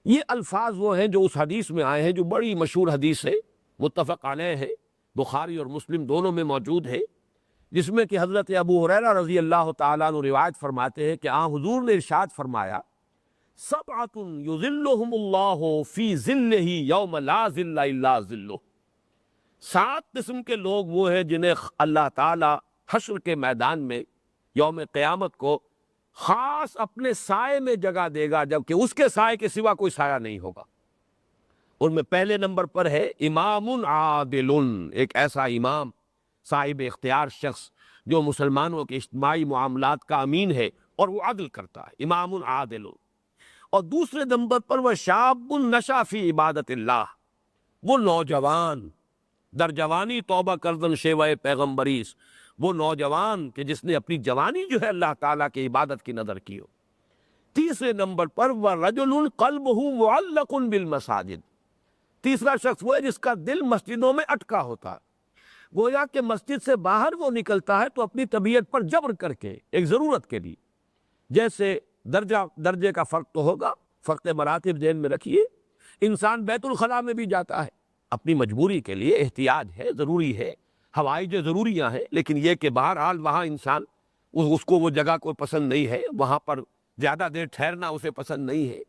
یہ الفاظ وہ ہیں جو اس حدیث میں آئے ہیں جو بڑی مشہور حدیث ہے، متفق علیہ ہے، بخاری اور مسلم دونوں میں موجود ہے، جس میں کہ حضرت ابو ہریرہ رضی اللہ تعالیٰ عنہ روایت فرماتے ہیں کہ حضور نے ارشاد فرمایا سبعۃ یظلھم اللہ فی ظلہ یوم لا ظل الا ظلہ، 7 قسم کے لوگ وہ ہیں جنہیں اللہ تعالیٰ حشر کے میدان میں یوم قیامت کو خاص اپنے سائے میں جگہ دے گا، جبکہ اس کے سائے کے سوا کوئی سایہ نہیں ہوگا۔ ان میں پہلے نمبر پر ہے امام عادل، ایک ایسا امام صاحب اختیار شخص جو مسلمانوں کے اجتماعی معاملات کا امین ہے اور وہ عدل کرتا ہے، امام عادل۔ اور دوسرے نمبر پر وہ شاب نشا فی عبادت اللہ، وہ نوجوان در جوانی توبہ کردن شیوہ پیغمبریس، وہ نوجوان کہ جس نے اپنی جوانی جو ہے اللہ تعالیٰ کی عبادت کی نظر کی ہو۔ تیسرے نمبر پر وَرَجُلٌ قَلْبُهُ مُعَلَّقٌ بِالْمَسَاجِدِ، تیسرا شخص وہ ہے جس کا دل مسجدوں میں اٹکا ہوتا ہے، گویا کہ مسجد سے باہر وہ نکلتا ہے تو اپنی طبیعت پر جبر کر کے ایک ضرورت کے لیے، جیسے درجے کا فرق تو ہوگا، فرق مراتب ذہن میں رکھیے، انسان بیت الخلاء میں بھی جاتا ہے اپنی مجبوری کے لیے، احتیاج ہے، ضروری ہے، ہوائی جو ضروریاں ہیں، لیکن یہ کہ بہرحال وہاں انسان اس کو وہ جگہ کوئی پسند نہیں ہے، وہاں پر زیادہ دیر ٹھہرنا اسے پسند نہیں ہے۔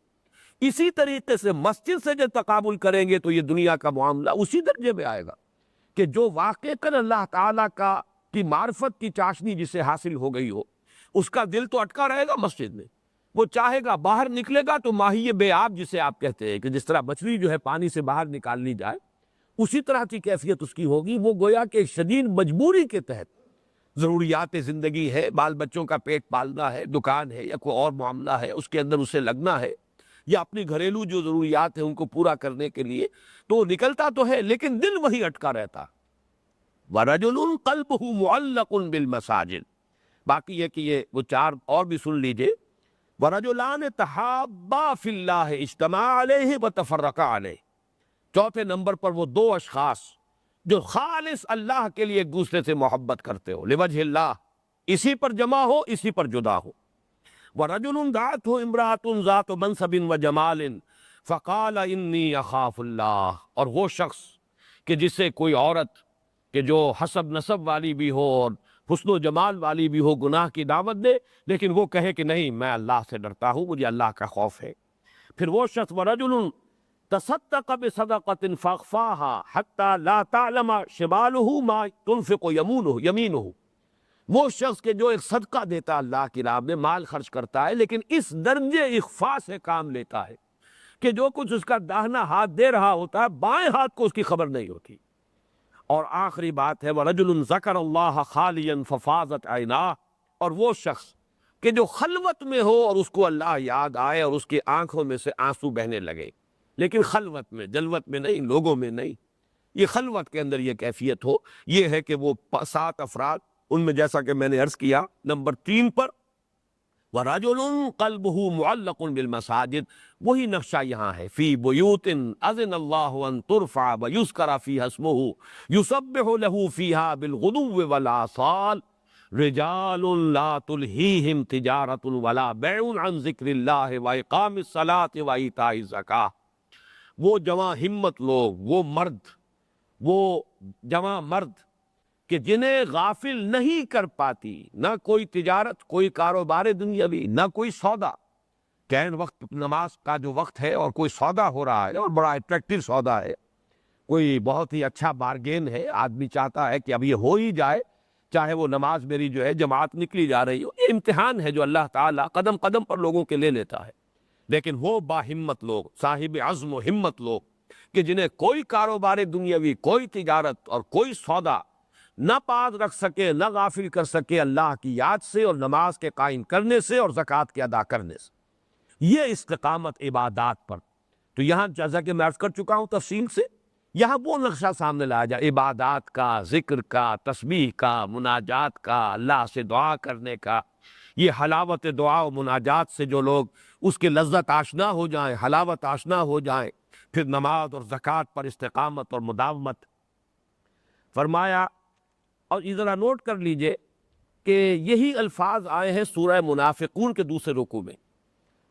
اسی طریقے سے مسجد سے جو تقابل کریں گے تو یہ دنیا کا معاملہ اسی درجے میں آئے گا کہ جو واقع کر اللہ تعالیٰ کی معرفت کی چاشنی جسے حاصل ہو گئی ہو، اس کا دل تو اٹکا رہے گا مسجد میں، وہ چاہے گا باہر نکلے گا تو ماہی بے آب جسے آپ کہتے ہیں کہ جس طرح مچھلی جو ہے پانی سے باہر نکال لی جائے، اسی طرح کی کیفیت اس کی ہوگی۔ وہ گویا کہ ایک شدید مجبوری کے تحت، ضروریات زندگی ہے، بال بچوں کا پیٹ پالنا ہے، دکان ہے یا کوئی اور معاملہ ہے، اس کے اندر اسے لگنا ہے، یا اپنی گھریلو جو ضروریات ہیں ان کو پورا کرنے کے لیے تو وہ نکلتا تو ہے لیکن دل وہی اٹکا رہتا۔ وَرَجُلٌ قَلْبُهُ مُعَلَّقٌ بِالْمَسَاجِدِ، باقی ہے کہ یہ وہ 4 اور بھی سن لیجئے۔ وَرَجُلَانِ تَحَابَّا فِي اللَّهِ اجْتَمَعَا عَلَيْهِ وَتَفَرَّقَا عَلَيْهِ، چوتھے نمبر پر وہ 2 اشخاص جو خالص اللہ کے لیے ایک دوسرے سے محبت کرتے ہو، لوجہ اللہ، اسی پر جمع ہو اسی پر جدا ہو۔ وَرَجُلٌ دَعَتْهُ امْرَأَةٌ ذَاتُ مَنْصَبٍ وَجَمَالٍ فَقَالَ إِنِّي أَخَافُ اللَّهَ، اور وہ شخص کہ جسے کوئی عورت کہ جو حسب نسب والی بھی ہو اور حسن و جمال والی بھی ہو گناہ کی دعوت دے، لیکن وہ کہے کہ نہیں میں اللہ سے ڈرتا ہوں، مجھے اللہ کا خوف ہے۔ پھر وہ شخص وَرَجُلٌ تصدق بصدقة فاخفاها حتى لا تعلم شماله ما تنفق یمینہ، وہ شخص کہ جو ایک صدقہ دیتا اللہ کی راہ میں، مال خرچ کرتا ہے لیکن اس درجے اخفا سے کام لیتا ہے کہ جو کچھ اس کا داہنا ہاتھ دے رہا ہوتا ہے بائیں ہاتھ کو اس کی خبر نہیں ہوتی۔ اور آخری بات ہے وَرَجُلٌ ذَكَرَ اللَّهَ خَالِيًا فَفَاضَتْ عَيْنَاهُ، اور وہ شخص کہ جو خلوت میں ہو اور اس کو اللہ یاد آئے اور اس کی آنکھوں میں سے آنسو بہنے لگے، لیکن خلوت میں، جلوت میں نہیں، لوگوں میں نہیں، یہ خلوت کے اندر یہ کیفیت ہو۔ یہ ہے کہ وہ 7 افراد، ان میں جیسا کہ میں نے عرض کیا نمبر 3 پر وَرَجُلٌ قَلْبُهُ مُعَلَّقٌ بِالْمَسَاجِدِ، وہی نقشہ یہاں ہے، فِي بُيُوتٍ أَذِنَ اللَّهُ أَن تُرْفَعَ وَيُذْكَرَ فِيهَا اسْمُهُ يُسَبِّحُ لَهُ فِيهَا بِالْغُدُوِّ وَالْآصَالِ رِجَالٌ لَا تُلْهِيهِمْ تِجَارَةٌ وَلَا بَيْعٌ عَن ذِكْرِ اللَّهِ وَإِقَامِ الصَّلَاةِ وَإِيتَاءِ الزَّكَاةِ، وہ جواں ہمت لوگ، وہ مرد، وہ جواں مرد کہ جنہیں غافل نہیں کر پاتی نہ کوئی تجارت، کوئی کاروبار دنیاوی، نہ کوئی سودا، کہ عین وقت نماز کا جو وقت ہے اور کوئی سودا ہو رہا ہے اور بڑا اٹریکٹیو سودا ہے، کوئی بہت ہی اچھا بارگین ہے، آدمی چاہتا ہے کہ اب یہ ہو ہی جائے، چاہے وہ نماز میری جو ہے جماعت نکلی جا رہی ہو، یہ امتحان ہے جو اللہ تعالیٰ قدم قدم پر لوگوں کے لے لیتا ہے۔ لیکن وہ باہمت لوگ، صاحب عزم و ہمت لوگ کہ جنہیں کوئی کاروبار دنیاوی، کوئی تجارت اور کوئی سودا نہ پاس رکھ سکے، نہ غافل کر سکے اللہ کی یاد سے اور نماز کے قائم کرنے سے اور زکوٰۃ کے ادا کرنے سے، یہ استقامت عبادات پر۔ تو یہاں جیسا کہ میں عرض کر چکا ہوں تفصیل سے، یہاں وہ نقشہ سامنے لایا جائے عبادات کا، ذکر کا، تسبیح کا، مناجات کا، اللہ سے دعا کرنے کا۔ یہ حلاوت دعا و مناجات سے جو لوگ اس کے لذت آشنا ہو جائیں، حلاوت آشنا ہو جائیں، پھر نماز اور زکوٰۃ پر استقامت اور مداومت فرمایا۔ اور یہ ذرا نوٹ کر لیجئے کہ یہی الفاظ آئے ہیں سورہ منافقون کے دوسرے رکوع میں،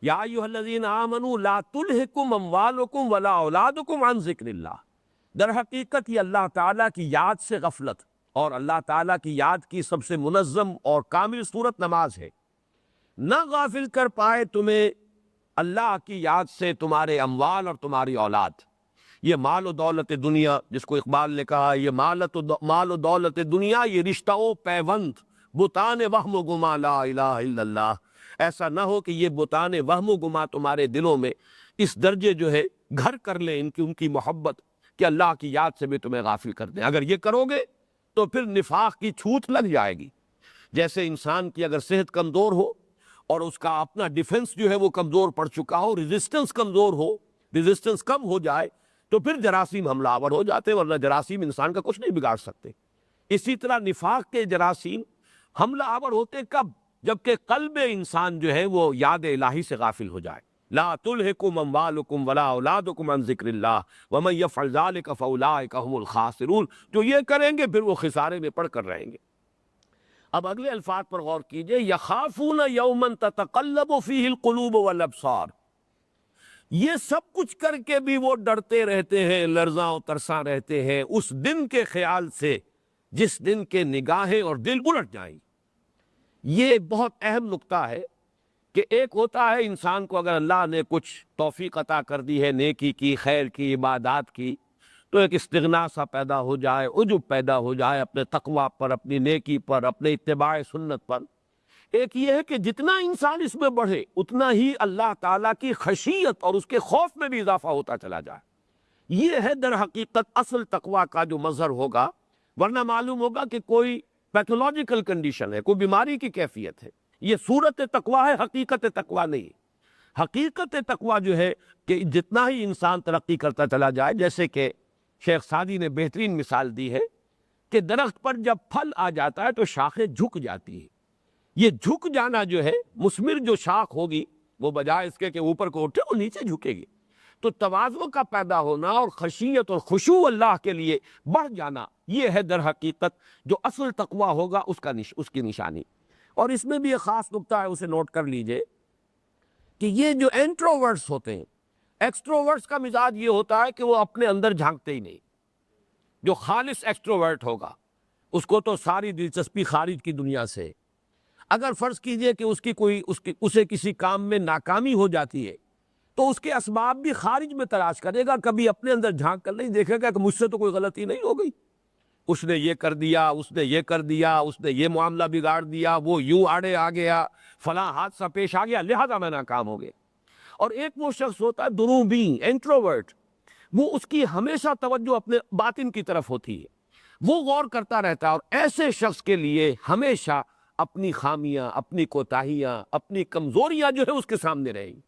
یا ایھا الذین آمنوا لا تلھکم اموالکم ولا اولادکم عن ذکر اللہ۔ در حقیقت یہ اللہ تعالیٰ کی یاد سے غفلت اور اللہ تعالیٰ کی یاد کی سب سے منظم اور کامل صورت نماز ہے، نہ غافل کر پائے تمہیں اللہ کی یاد سے تمہارے اموال اور تمہاری اولاد۔ یہ مال و دولت دنیا، جس کو اقبال نے کہا یہ مال و دولت دنیا، یہ رشتہ و پیوند بتان وہم و گما لا الہ الا اللہ۔ ایسا نہ ہو کہ یہ بتان وہم و گما تمہارے دلوں میں اس درجے جو ہے گھر کر لیں ان کی محبت کہ اللہ کی یاد سے بھی تمہیں غافل کر دیں۔ اگر یہ کرو گے تو پھر نفاق کی چھوت لگ جائے گی۔ جیسے انسان کی اگر صحت کمزور ہو اور اس کا اپنا ڈیفنس جو ہے وہ کمزور پڑ چکا ہو، ریزسٹنس کمزور ہو، ریزسٹنس کم ہو جائے، تو پھر جراثیم حملہ آور ہو جاتے ہیں، ورنہ جراثیم انسان کا کچھ نہیں بگاڑ سکتے۔ اسی طرح نفاق کے جراثیم حملہ آور ہوتے کب؟ جبکہ قلب انسان جو ہے وہ یاد الہی سے غافل ہو جائے۔ لا تلھکم اموالکم ولا اولادکم عن ذکر اللہ ومن یفعل ذلک فاولئک هم الخاسرون۔ جو یہ کریں گے پھر وہ خسارے میں پڑ کر رہیں گے۔ اب اگلے الفاظ پر غور کیجئے، یخافون یوما تتقلب فیہ القلوب والابصار۔ یہ سب کچھ کر کے بھی وہ ڈرتے رہتے ہیں، لرزاں و ترساں رہتے ہیں اس دن کے خیال سے جس دن کے نگاہیں اور دل الٹ جائیں۔ یہ بہت اہم نقطہ ہے کہ ایک ہوتا ہے انسان کو اگر اللہ نے کچھ توفیق عطا کر دی ہے، نیکی کی، خیر کی، عبادات کی، تو ایک استغنا سا پیدا ہو جائے، عجب پیدا ہو جائے اپنے تقویٰ پر، اپنی نیکی پر، اپنے اتباع سنت پر۔ ایک یہ ہے کہ جتنا انسان اس میں بڑھے اتنا ہی اللہ تعالیٰ کی خشیت اور اس کے خوف میں بھی اضافہ ہوتا چلا جائے۔ یہ ہے در حقیقت اصل تقویٰ کا جو مظہر ہوگا، ورنہ معلوم ہوگا کہ کوئی پیتھولوجیکل کنڈیشن ہے، کوئی بیماری کی کیفیت ہے۔ یہ صورت تقویٰ ہے، حقیقت تقویٰ نہیں۔ حقیقت تقویٰ جو ہے کہ جتنا ہی انسان ترقی کرتا چلا جائے، جیسے کہ شیخ سعدی نے بہترین مثال دی ہے کہ درخت پر جب پھل آ جاتا ہے تو شاخیں جھک جاتی ہیں۔ یہ جھک جانا جو ہے، مثمر جو شاخ ہوگی وہ بجائے اس کے کہ اوپر کو اٹھے وہ نیچے جھکے گی۔ تو تواضع کا پیدا ہونا اور خشیت اور خشوع اللہ کے لیے بڑھ جانا، یہ ہے در حقیقت جو اصل تقویٰ ہوگا اس کی نشانی۔ اور اس میں بھی ایک خاص نقطہ ہے، اسے نوٹ کر لیجئے کہ یہ جو انٹروورٹس ہوتے ہیں، ایکسٹروورٹس کا مزاج یہ ہوتا ہے کہ وہ اپنے اندر جھانکتے ہی نہیں۔ جو خالص ایکسٹروورٹ ہوگا اس کو تو ساری دلچسپی خارج کی دنیا سے۔ اگر فرض کیجئے کہ اسے کسی کام میں ناکامی ہو جاتی ہے تو اس کے اسباب بھی خارج میں تلاش کرے گا، کبھی اپنے اندر جھانک کر نہیں دیکھے گا کہ مجھ سے تو کوئی غلطی نہیں ہو گئی، اس نے یہ کر دیا، اس نے یہ کر دیا، اس نے یہ معاملہ بگاڑ دیا، وہ یوں آڑے آ گیا، فلاں حادثہ پیش آ گیا، لہذا میں ناکام ہو گیا۔ اور ایک وہ شخص ہوتا ہے دروبی، انٹروورٹ، وہ اس کی ہمیشہ توجہ اپنے باطن کی طرف ہوتی ہے، وہ غور کرتا رہتا ہے، اور ایسے شخص کے لیے ہمیشہ اپنی خامیاں، اپنی کوتاہیاں، اپنی کمزوریاں جو ہے اس کے سامنے رہیں گی۔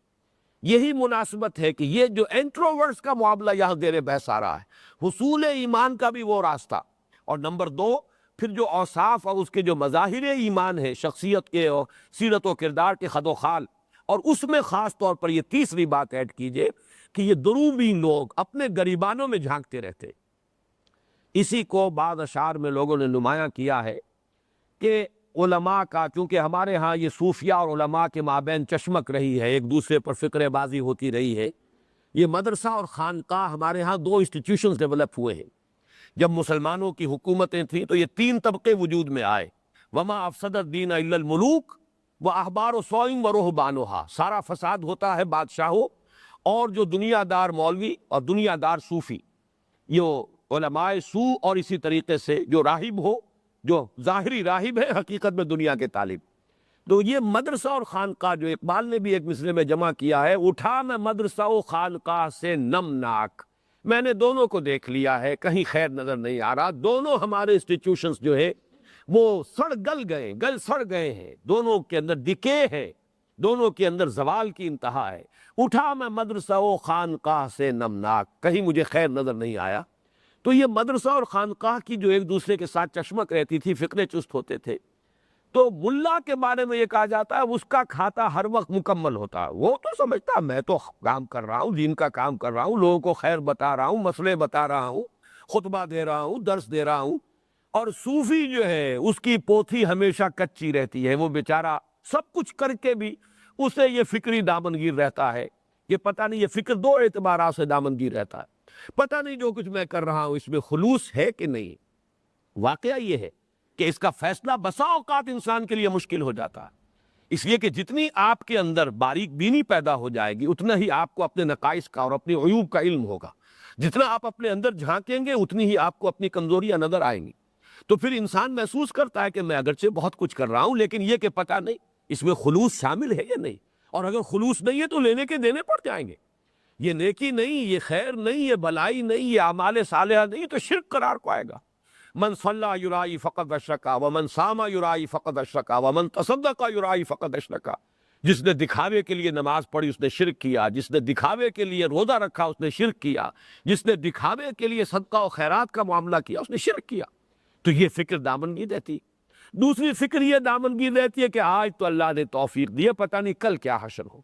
یہی مناسبت ہے کہ یہ جو انٹروورٹس کا معاملہ یہاں زیر بحث آ رہا ہے، حصول ایمان کا بھی وہ راستہ، اور نمبر دو پھر جو اوصاف اور اس کے جو مظاہر ایمان ہے، شخصیت کے اور سیرت و کردار کے خد و خال، اور اس میں خاص طور پر یہ تیسری بات ایڈ کیجئے کہ یہ دروبی لوگ اپنے گریبانوں میں جھانکتے رہتے۔ اسی کو بعض اشعار میں لوگوں نے نمایاں کیا ہے کہ علماء کا، چونکہ ہمارے ہاں یہ صوفیاء اور علماء کے مابین چشمک رہی ہے، ایک دوسرے پر فقرے بازی ہوتی رہی ہے، یہ مدرسہ اور خانقاہ ہمارے ہاں دو انسٹیٹیوشنز ڈیولپ ہوئے ہیں۔ جب مسلمانوں کی حکومتیں تھیں تو یہ تین طبقے وجود میں آئے، وما افسد الدین الا الملوک، وہ احبار و سوئم و رہبانوہا، سارا فساد ہوتا ہے بادشاہوں اور جو دنیا دار مولوی اور دنیا دار صوفی، یہ علماء سو، اور اسی طریقے سے جو راہب ہو، جو ظاہری راہب ہے حقیقت میں دنیا کے طالب۔ تو یہ مدرسہ اور خانقاہ، جو اقبال نے بھی ایک مصرے میں جمع کیا ہے، اٹھا میں مدرسہ و خانقاہ سے نمناک، میں نے دونوں کو دیکھ لیا ہے، کہیں خیر نظر نہیں آ رہا، دونوں ہمارے انسٹیٹیوشنز جو ہے وہ سڑ گئے ہیں، دونوں کے اندر ڈکے ہے، دونوں کے اندر زوال کی انتہا ہے۔ اٹھا میں مدرسہ و خانقاہ سے نمناک، کہیں مجھے خیر نظر نہیں آیا۔ تو یہ مدرسہ اور خانقاہ کی جو ایک دوسرے کے ساتھ چشمک رہتی تھی، فقرے چست ہوتے تھے، تو ملا کے بارے میں یہ کہا جاتا ہے اس کا کھاتا ہر وقت مکمل ہوتا ہے، وہ تو سمجھتا میں تو کام کر رہا ہوں، دین کا کام کر رہا ہوں، لوگوں کو خیر بتا رہا ہوں، مسئلے بتا رہا ہوں، خطبہ دے رہا ہوں، درس دے رہا ہوں۔ اور صوفی جو ہے اس کی پوتھی ہمیشہ کچی رہتی ہے، وہ بیچارہ سب کچھ کر کے بھی اسے یہ فکری دامنگیر رہتا ہے، یہ پتہ نہیں، یہ فکر دو اعتبارات سے دامنگیر رہتا ہے، پتہ نہیں جو کچھ میں کر رہا ہوں اس میں خلوص ہے کہ نہیں۔ واقعہ یہ ہے کہ اس کا فیصلہ بسا اوقات انسان کے لیے مشکل ہو جاتا ہے، اس لیے کہ جتنی آپ کے اندر باریک بینی پیدا ہو جائے گی اتنا ہی آپ کو اپنے نقائص کا اور اپنے عیوب کا علم ہوگا، جتنا آپ اپنے اندر جھانکیں گے اتنی ہی آپ کو اپنی کمزوریاں نظر آئیں گی۔ تو پھر انسان محسوس کرتا ہے کہ میں اگرچہ بہت کچھ کر رہا ہوں، لیکن یہ کہ پتہ نہیں اس میں خلوص شامل ہے یا نہیں، اور اگر خلوص نہیں ہے تو لینے کے دینے پڑ جائیں گے، یہ نیکی نہیں، یہ خیر نہیں، یہ بھلائی نہیں، یہ اعمال صالحہ نہیں، تو شرک قرار کو آئے گا۔ من صلی یرائی فقد اشرکا ومن صام یرائی فقد اشرکا ومن تصدق یرائی فقد اشرکا، جس نے دکھاوے کے لیے نماز پڑھی اس نے شرک کیا، جس نے دکھاوے کے لیے روزہ رکھا اس نے شرک کیا، جس نے دکھاوے کے لیے صدقہ و خیرات کا معاملہ کیا اس نے شرک کیا۔ تو یہ فکر دامنگیر رہتی۔ دوسری فکر یہ دامنگیر رہتی ہے کہ آج تو اللہ نے توفیق دی ہے، پتہ نہیں کل کیا حشر ہو،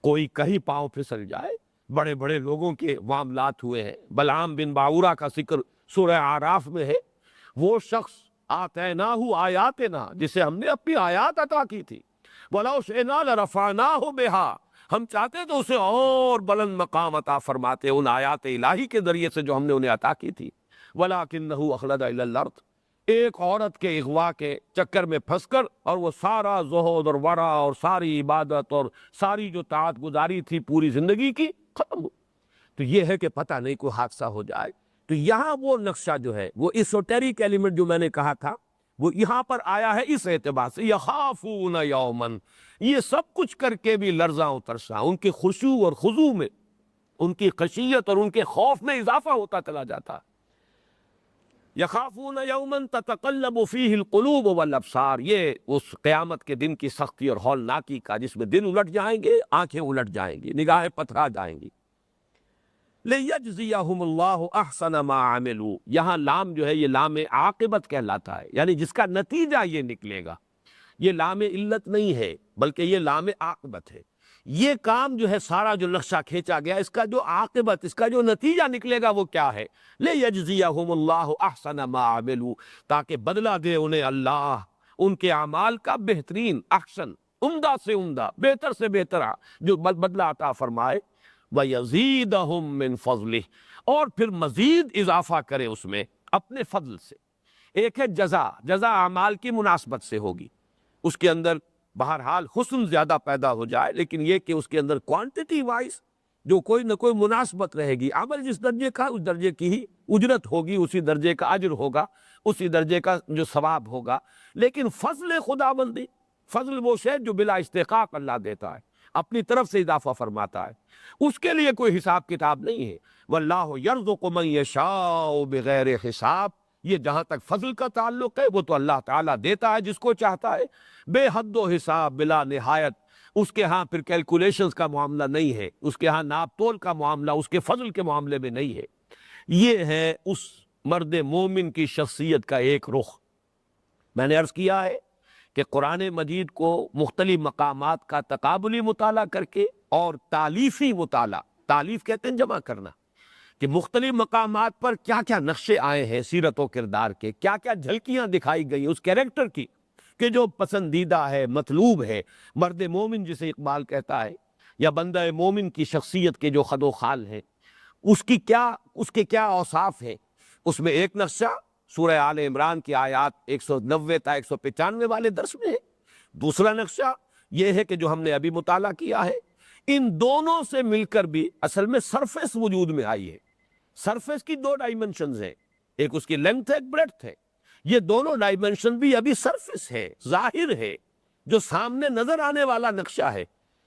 کوئی کہیں پاؤں پھسل جائے۔ بڑے بڑے لوگوں کے معاملات ہوئے ہیں، بلعام بن باورہ کا ذکر سورہ اعراف میں ہے، وہ شخص آتیناہ آیاتنا، جسے ہم نے اپنی آیات عطا کی تھی، وَلَوْ شِئْنَا لَرَفَعْنَاهُ بِهَا، ہم چاہتے تو اسے اور بلند مقام عطا فرماتے ان آیات الہی کے ذریعے سے جو ہم نے انہیں عطا کی تھی، وَلَكِنَّهُ أَخْلَدَ إِلَى الْأَرْضِ، ایک عورت کے اغوا کے چکر میں پھنس کر، اور وہ سارا زہد اور ورع اور ساری عبادت اور ساری جو طاعت گزاری تھی پوری زندگی کی ختم ہو۔ تو یہ ہے کہ پتہ نہیں کوئی حادثہ ہو جائے۔ تو یہاں وہ نقشہ جو ہے، وہ ایسوٹیرک ایلیمنٹ جو میں نے کہا تھا، وہ یہاں پر آیا ہے اس اعتبار سے، یخافون یومن، یہ سب کچھ کر کے بھی لرزاں و ترساں، ان کے خشوع اور خضوع میں، ان کی خشیت اور ان کے خوف میں اضافہ ہوتا چلا جاتا ہے۔ یخافون یومن تتقلب فیہ القلوب والابصار، یہ اس قیامت کے دن کی سختی اور ہولناکی کا، جس میں دل الٹ جائیں گے، آنکھیں الٹ جائیں گی، نگاہیں پتھرا جائیں گی۔ لِيَجْزِيَهُمُ اللَّهُ أَحْسَنَ مَا عَمِلُوا، یہاں لام جو ہے یہ لام عاقبت کہلاتا ہے، یعنی جس کا نتیجہ یہ نکلے گا، یہ لام علت نہیں ہے بلکہ یہ لام عاقبت ہے۔ یہ کام جو ہے سارا جو نقشہ کھینچا گیا، اس کا جو عاقبت، اس کا جو نتیجہ نکلے گا وہ کیا ہے؟ لِيَجْزِيَهُمُ اللَّهُ أَحْسَنَ مَا عَمِلُوا، تاکہ بدلہ دے انہیں اللہ ان کے اعمال کا بہترین، احسن، عمدہ سے عمدہ، بہتر سے بہتر جو بدلہ عطا فرمائے، وَيَزِيدَهُم مِّن فَضْلِهِ، اور پھر مزید اضافہ کرے اس میں اپنے فضل سے۔ ایک ہے جزا اعمال کی مناسبت سے ہوگی، اس کے اندر بہرحال حسن زیادہ پیدا ہو جائے، لیکن یہ کہ اس کے اندر کوانٹٹی وائز جو کوئی نہ کوئی مناسبت رہے گی، عمل جس درجے کا اس درجے کی ہی اجرت ہوگی، اسی درجے کا اجر ہوگا، اسی درجے کا جو ثواب ہوگا۔ لیکن فضل خداوندی، فضل وہ شے جو بلا استحقاق اللہ دیتا ہے، اپنی طرف سے اضافہ فرماتا ہے، اس کے لیے کوئی حساب کتاب نہیں ہے۔ واللہ یرزق من یشاء بغیر حساب، یہ جہاں تک فضل کا تعلق ہے وہ تو اللہ تعالیٰ دیتا ہے جس کو چاہتا ہے، بے حد و حساب، بلا نہایت۔ اس کے ہاں پھر کیلکولیشنز کا معاملہ نہیں ہے، اس کے ہاں ناپ تول کا معاملہ اس کے فضل کے معاملے میں نہیں ہے۔ یہ ہے اس مرد مومن کی شخصیت کا ایک رخ۔ میں نے عرض کیا ہے کہ قرآن مجید کو مختلف مقامات کا تقابلی مطالعہ کر کے اور تالیفی مطالعہ، تالیف کہتے ہیں جمع کرنا، کہ مختلف مقامات پر کیا کیا نقشے آئے ہیں سیرت و کردار کے، کیا کیا جھلکیاں دکھائی گئی اس کیریکٹر کی، کہ جو پسندیدہ ہے، مطلوب ہے، مرد مومن جسے اقبال کہتا ہے، یا بندہ مومن کی شخصیت کے جو خد و خال ہیں، اس کے کیا اوصاف ہیں۔ اس میں ایک نقشہ سورہ آل عمران کی آیات 190 تا 195 والے درس میں ہے، دوسرا نقشہ یہ ہے کہ جو ہم نے ابھی مطالعہ کیا ہے، ان دونوں سے مل کر بھی اصل میں سرفیس وجود میں آئی ہے۔ سرفیس کی دو ڈائمنشنز ہیں، ایک اس کی لینتھ ہے، ایک بریڈتھ ہے۔ یہ دونوں ڈائمنشن بھی ابھی سرفیس ہے، ظاہر ہے، جو سامنے نظر آنے والا نقشہ ہے۔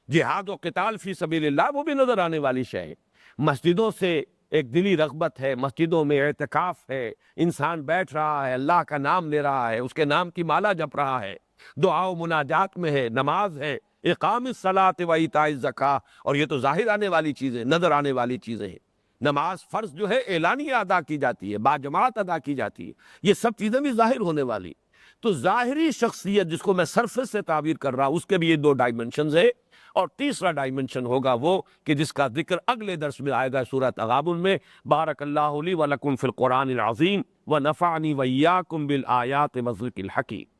جہاد و قتال فی سبیل اللہ وہ بھی نظر آنے والی شے ہے۔ مسجدوں سے ایک دلی رغبت ہے، مسجدوں میں اعتکاف ہے، انسان بیٹھ رہا ہے، اللہ کا نام لے رہا ہے، اس کے نام کی مالا جپ رہا ہے، دعا و مناجات میں ہے، نماز ہے، اقام الصلاۃ و ایتاء الزکاۃ، اور یہ تو ظاہر آنے والی چیزیں، نظر آنے والی چیزیں ہیں۔ نماز فرض جو ہے اعلانیہ ادا کی جاتی ہے، باجماعت ادا کی جاتی ہے، یہ سب چیزیں بھی ظاہر ہونے والی۔ تو ظاہری شخصیت جس کو میں سرفس سے تعبیر کر رہا ہوں، اس کے بھی یہ دو ڈائمنشنز ہے۔ اور تیسرا ڈائمنشن ہوگا وہ کہ جس کا ذکر اگلے درس میں آئے گا سورہ تغابن میں۔ بارک اللہ لی و لکم فی القرآن العظیم و نفعنی و ایاکم بالآیات والذکر الحکیم۔